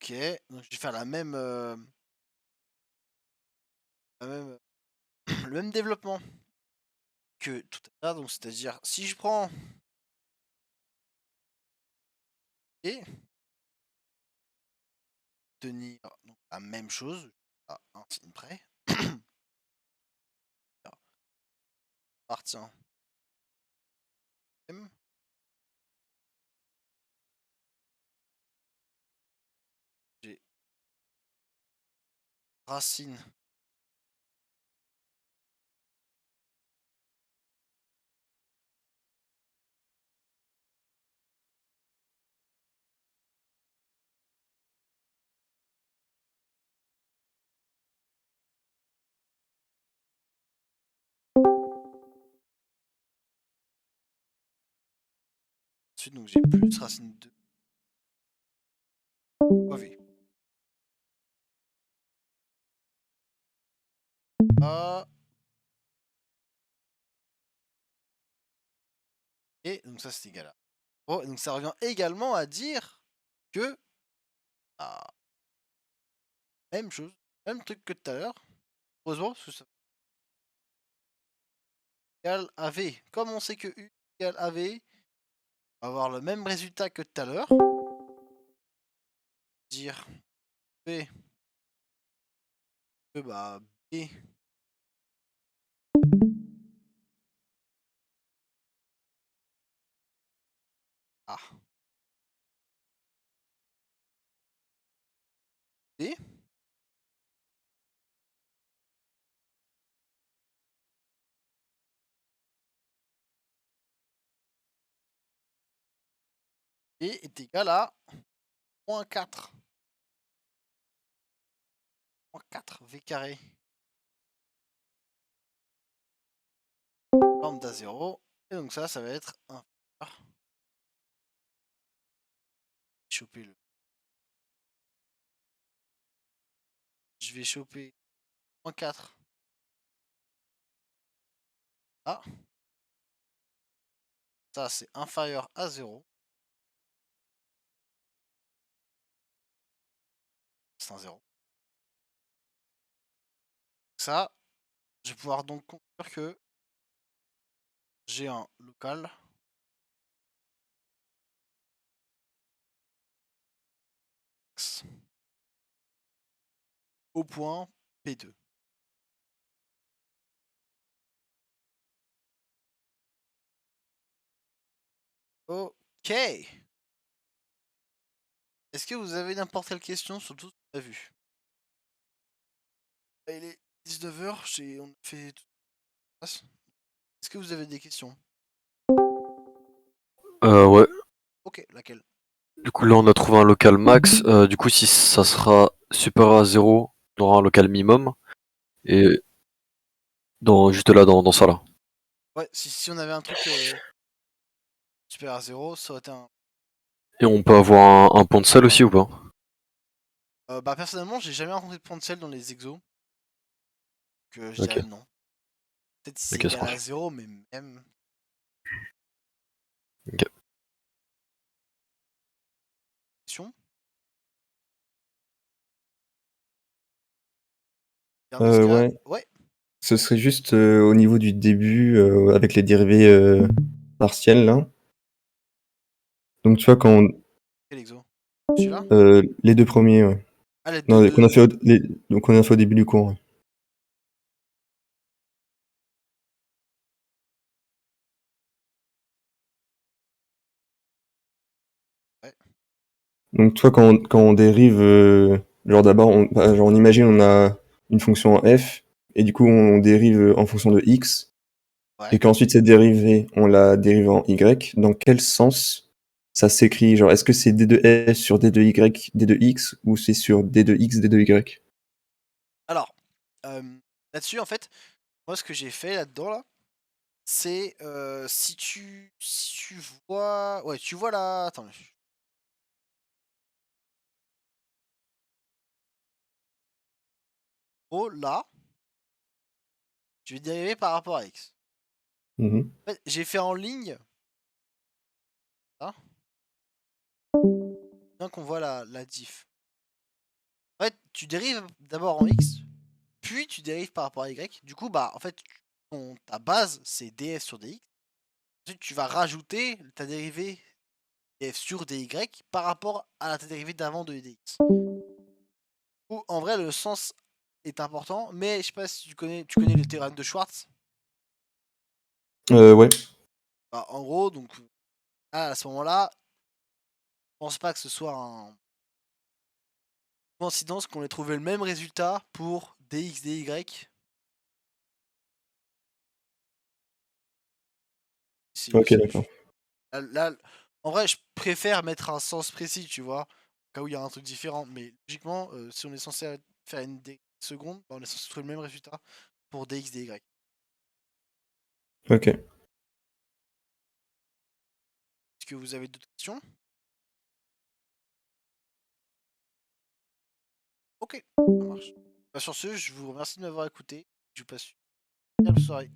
Ok, donc je vais faire la même, le même développement que tout à l'heure, donc c'est-à-dire si je prends et tenir donc, la même chose à un signe près, appartient M. J'ai racine ensuite donc j'ai plus racine 2 fois V. Ah. Et donc ça c'est égal à. Oh, donc ça revient également à dire que ah, même chose, même truc que tout à l'heure. Heureusement parce que ça égale à V. Comme on sait que U égale à V, on va avoir le même résultat que tout à l'heure. Dire V que bah B A B. B est égal à moins 4. Moins 4 V carré. Lambda 0. Et donc ça va être 1. Choper le. Je vais choper moins 4. Ah. Ça c'est inférieur à 0. C'est un 0. Ça, je vais pouvoir donc conclure que j'ai un local X au point P2. Ok. Est-ce que vous avez n'importe quelle question sur tout ce qu'on a vu? Il est 19h, on a fait tout ça. Est-ce que vous avez des questions? Ouais. Ok, laquelle? Du coup, là, on a trouvé un local max. Du coup, si ça sera supérieur à 0, on aura un local minimum. Et juste là, dans ça là. Ouais, si on avait un truc supérieur à 0, ça aurait été un. Et on peut avoir un pont de sel aussi ou pas? Bah personnellement, j'ai jamais rencontré de point de sel dans les exos. Que je Ok. dirais non. Peut-être si c'est Ok, ça égal à marche. 0, mais même. Ok. Question? Dans ce cas, Ouais, ouais. ce serait juste au niveau du début avec les dérivés partiels là. Donc tu vois quand Quel exo? Celui-là? les deux premiers, ouais. Ah, les Non, deux de. donc on a fait au début du cours. Ouais. Ouais. Donc tu vois quand on dérive, genre d'abord genre on imagine on a une fonction en f et du coup on dérive en fonction de x Ouais. et qu'ensuite cette dérivée on la dérive en y. Dans quel sens ça s'écrit? Genre est-ce que c'est d de f sur d de y, d de x ou c'est sur d de x, d de y? Alors, là-dessus, en fait, moi, ce que j'ai fait là-dedans, là, c'est si tu vois. Ouais, tu vois là. Attends. Oh là, je vais dériver par rapport à x. Mhm. En fait, j'ai fait en ligne. Là. Bien qu'on voit la diff. En fait, tu dérives d'abord en x, puis tu dérives par rapport à y. Du coup, bah en fait, ta base c'est df sur dx. Ensuite, tu vas rajouter ta dérivée df sur dy par rapport à ta dérivée d'avant de dx. Ou en vrai, le sens est important, mais je sais pas si tu connais le théorème de Schwartz. Ouais. Bah, en gros, donc à ce moment-là, je pense pas que ce soit un coïncidence qu'on ait trouvé le même résultat pour dx, dy. Ok, d'accord. Là, en vrai, je préfère mettre un sens précis, tu vois, au cas où il y a un truc différent. Mais logiquement, si on est censé faire une seconde, bah, on est censé trouver le même résultat pour dx, dy. Ok. Est-ce que vous avez d'autres questions? Ok, ça marche. Bah, sur ce, je vous remercie de m'avoir écouté. Je vous passe une agréable soirée.